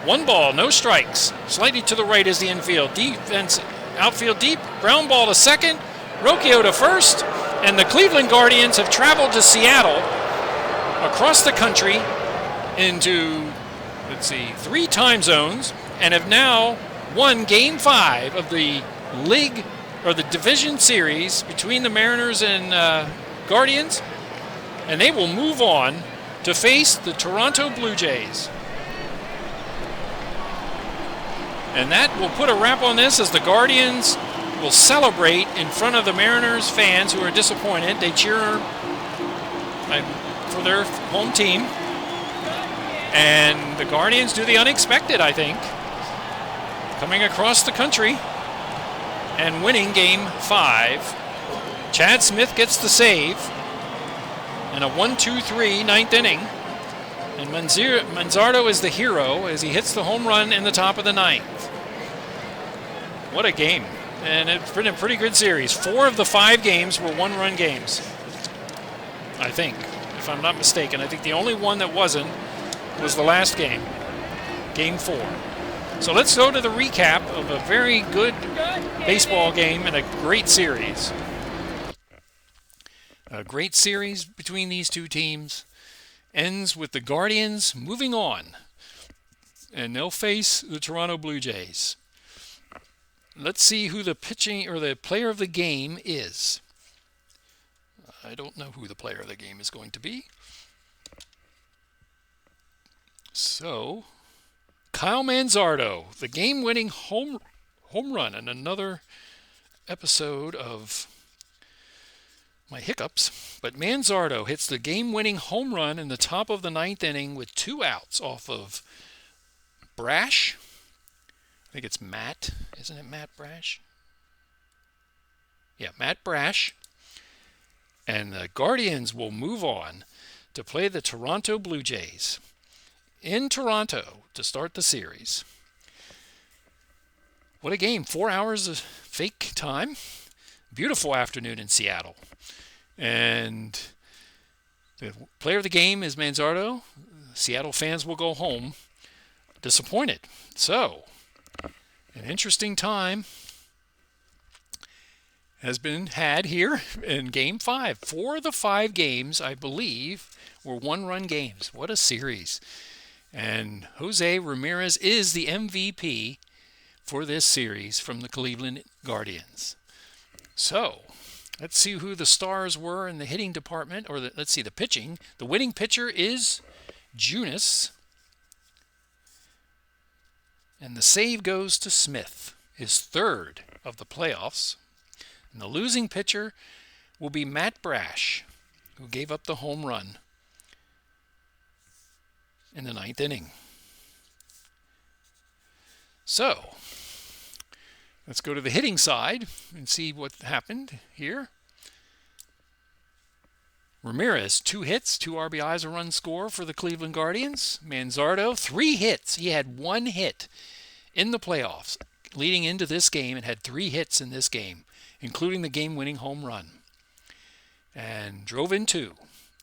1 ball, no strikes. Slightly to the right is the infield. Defense, outfield deep. Ground ball to second. Rocchio to first. And the Cleveland Guardians have traveled to Seattle across the country into, 3 time zones and have now won Game 5 of the league, or the division series between the Mariners and Guardians. And they will move on to face the Toronto Blue Jays. And that will put a wrap on this as the Guardians will celebrate in front of the Mariners fans who are disappointed. They cheer for their home team. And the Guardians do the unexpected, I think, coming across the country and winning Game 5. Chad Smith gets the save in a 1-2-3 ninth inning. And Manzardo is the hero as he hits the home run in the top of the 9th. What a game. And it's been a pretty good series. 4 of the 5 games were 1-run games, I think, if I'm not mistaken. I think the only one that wasn't was the last game, Game 4. So let's go to the recap of a very good baseball game and a great series. A great series between these 2 teams ends with the Guardians moving on, and they'll face the Toronto Blue Jays. Let's see who the pitching or the player of the game is. I don't know who the player of the game is going to be. So, Kyle Manzardo, the game-winning home run, and another episode of my hiccups. But Manzardo hits the game-winning home run in the top of the ninth inning with 2 outs off of Brash. I think it's Matt. Isn't it Matt Brash? Yeah, Matt Brash. And the Guardians will move on to play the Toronto Blue Jays in Toronto to start the series. What a game. 4 hours of fake time. Beautiful afternoon in Seattle. And the player of the game is Manzardo. Seattle fans will go home disappointed. So, an interesting time has been had here in Game 5. 4 of the 5 games, I believe, were one-run games. What a series. And Jose Ramirez is the MVP for this series from the Cleveland Guardians. So, let's see who the stars were in the hitting department, or let's see the pitching. The winning pitcher is Junis. And the save goes to Smith, his 3rd of the playoffs. And the losing pitcher will be Matt Brash, who gave up the home run in the 9th inning. So, let's go to the hitting side and see what happened here. Ramirez, 2 hits, 2 RBIs, a run score for the Cleveland Guardians. Manzardo, 3 hits. He had 1 hit in the playoffs leading into this game and had 3 hits in this game, including the game-winning home run. And drove in 2.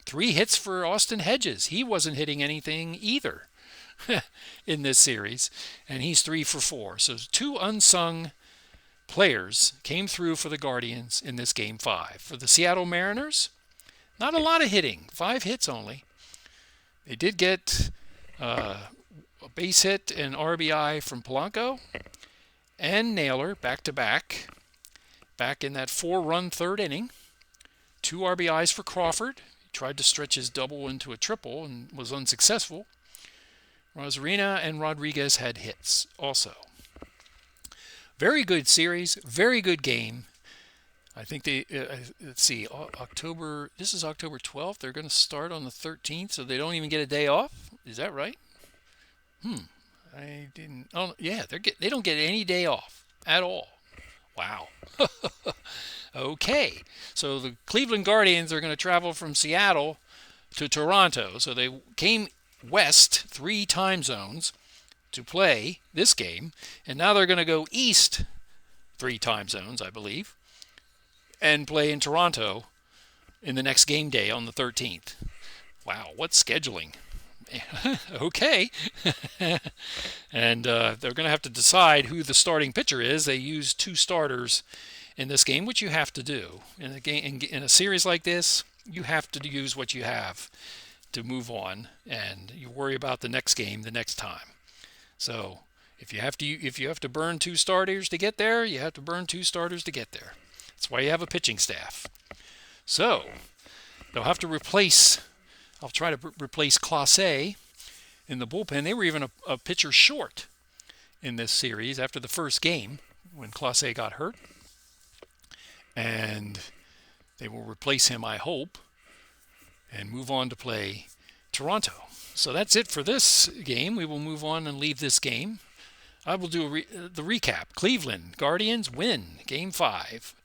3 hits for Austin Hedges. He wasn't hitting anything either in this series, and he's 3 for 4. So 2 unsung players came through for the Guardians in this Game 5. For the Seattle Mariners, not a lot of hitting, 5 hits only. They did get a base hit and RBI from Polanco and Naylor back-to-back, back in that 4-run 3rd inning. 2 RBIs for Crawford. He tried to stretch his double into a triple and was unsuccessful. Rosarina and Rodriguez had hits also. Very good series, very good game. I think they, let's see, this is October 12th. They're going to start on the 13th, so they don't even get a day off. Is that right? I didn't, oh, yeah, they don't get any day off at all. Wow. Okay, so the Cleveland Guardians are going to travel from Seattle to Toronto. So they came west 3 time zones to play this game, and now they're going to go east 3 time zones, I believe, and play in Toronto in the next game day on the 13th. Wow, what scheduling. Okay. And they're going to have to decide who the starting pitcher is. They use 2 starters in this game, which you have to do. In a game, in a series like this, you have to use what you have to move on, and you worry about the next game the next time. So if you have to burn 2 starters to get there, you have to burn 2 starters to get there. That's why you have a pitching staff. So they'll have to replace. I'll try to replace Clase in the bullpen. They were even a pitcher short in this series after the first game when Clase got hurt. And they will replace him, I hope, and move on to play Toronto. So that's it for this game. We will move on and leave this game. I will do the recap. Cleveland Guardians win Game 5.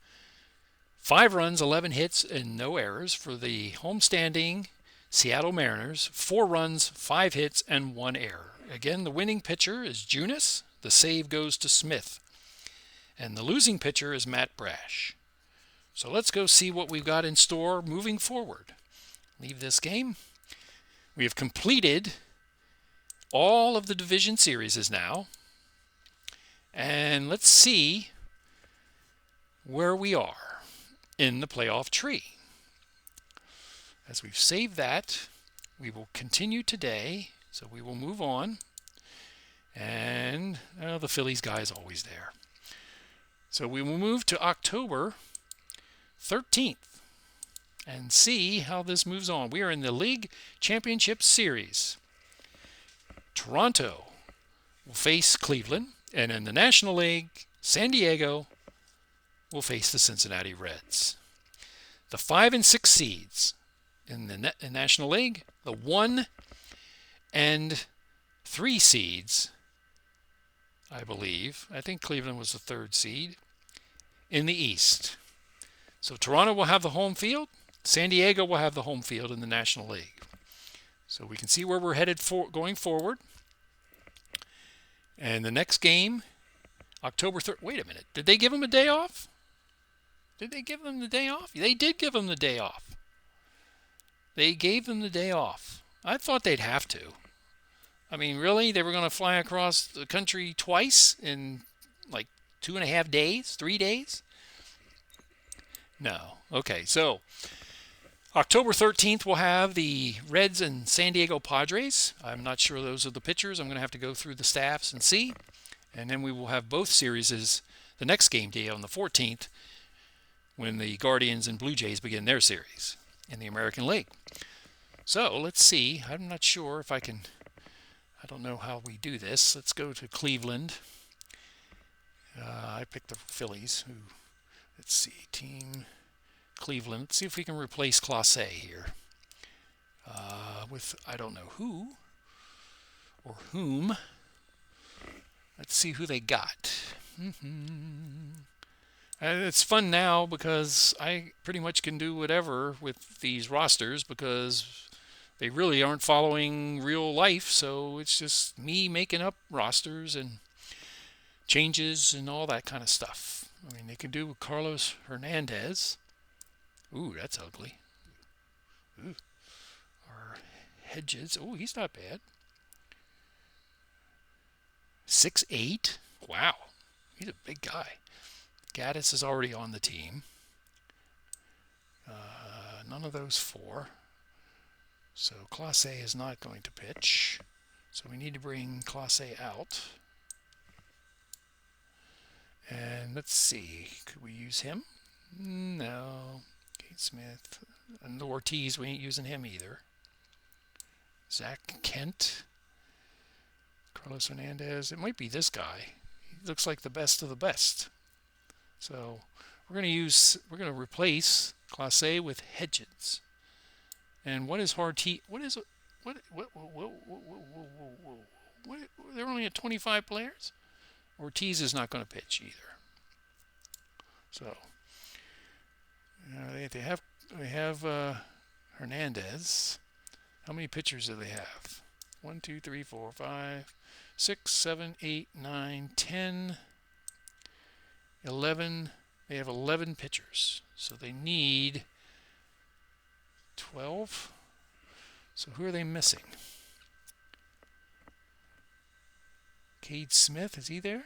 5 runs, 11 hits, and no errors for the homestanding Seattle Mariners. 4 runs, 5 hits, and 1 error. Again, the winning pitcher is Junis. The save goes to Smith. And the losing pitcher is Matt Brash. So let's go see what we've got in store moving forward. Leave this game. We have completed all of the division series now. And let's see where we are in the playoff tree. As we've saved that, we will continue today. So we will move on. And the Phillies guy is always there. So we will move to October 13th and see how this moves on. We are in the League Championship Series. Toronto will face Cleveland, and in the National League, San Diego will face the Cincinnati Reds. The 5 and 6 seeds in the National League, the 1 and 3 seeds, I believe. I think Cleveland was the 3rd seed in the East. So Toronto will have the home field. San Diego will have the home field in the National League. So we can see where we're headed for going forward. And the next game, October 3rd. Wait a minute. Did they give them a day off? Did they give them the day off? They did give them the day off. They gave them the day off. I thought they'd have to. I mean, really? They were going to fly across the country twice in like 2.5 days? 3 days? No. Okay, so October 13th, we'll have the Reds and San Diego Padres. I'm not sure those are the pitchers. I'm going to have to go through the staffs and see. And then we will have both series the next game day on the 14th when the Guardians and Blue Jays begin their series in the American League. So let's see. I'm not sure if I can. I don't know how we do this. Let's go to Cleveland. I picked the Phillies. Let's see. Team Cleveland. Let's see if we can replace Clase here with I don't know who or whom. Let's see who they got. It's fun now because I pretty much can do whatever with these rosters because they really aren't following real life. So it's just me making up rosters and changes and all that kind of stuff. I mean, they can do with Carlos Hernandez. Ooh, that's ugly. Ooh. Or Hedges. Oh, he's not bad. 6'8". Wow. He's a big guy. Gaddis is already on the team. None of those 4. So Clase is not going to pitch. So we need to bring Clase out. And let's see. Could we use him? No. Kate Smith. And Ortiz, we ain't using him either. Zach Kent. Carlos Hernandez. It might be this guy. He looks like the best of the best. So we're going to replace Clase with Hedges. And what is Ortiz? What? They're only at 25 players. Ortiz is not going to pitch either. So they have Hernandez. How many pitchers do they have? 1, 2, 3, 4, 5, 6, 7, 8, 9, 10, 11. They have 11 pitchers. So they need 12. So who are they missing? Cade Smith, is he there?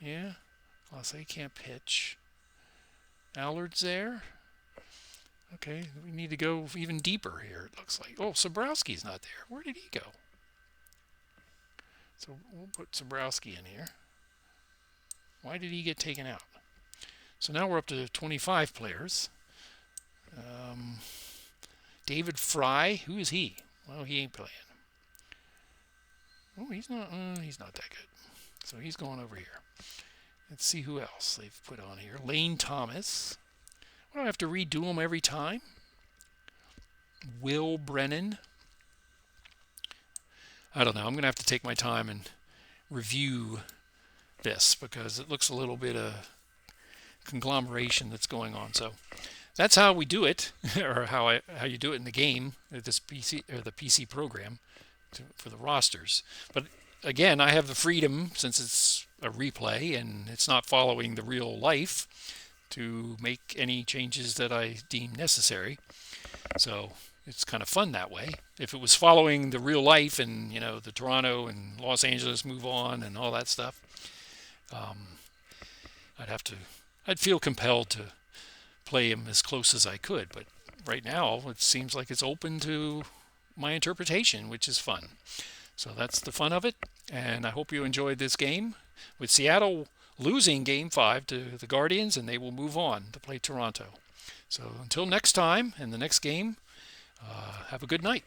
Yeah. Clase can't pitch. Allard's there. Okay, we need to go even deeper here, it looks like. Oh, Sobrowski's not there. Where did he go? So we'll put Sobrowski in here. Why did he get taken out? So now we're up to 25 players. David Fry, who is he? Well, he ain't playing. Oh, he's not that good. So he's going over here. Let's see who else they've put on here. Lane Thomas. I don't have to redo them every time. Will Brennan. I don't know. I'm going to have to take my time and review this because it looks a little bit of conglomeration that's going on. So that's how we do it, or how you do it in the game, this PC or the PC program for the rosters. But again, I have the freedom, since it's a replay and it's not following the real life, to make any changes that I deem necessary. So it's kind of fun that way. If it was following the real life and, you know, the Toronto and Los Angeles move on and all that stuff, I'd feel compelled to play him as close as I could. But right now, it seems like it's open to my interpretation, which is fun. So that's the fun of it. And I hope you enjoyed this game. With Seattle losing Game 5 to the Guardians, and they will move on to play Toronto. So until next time, in the next game, have a good night.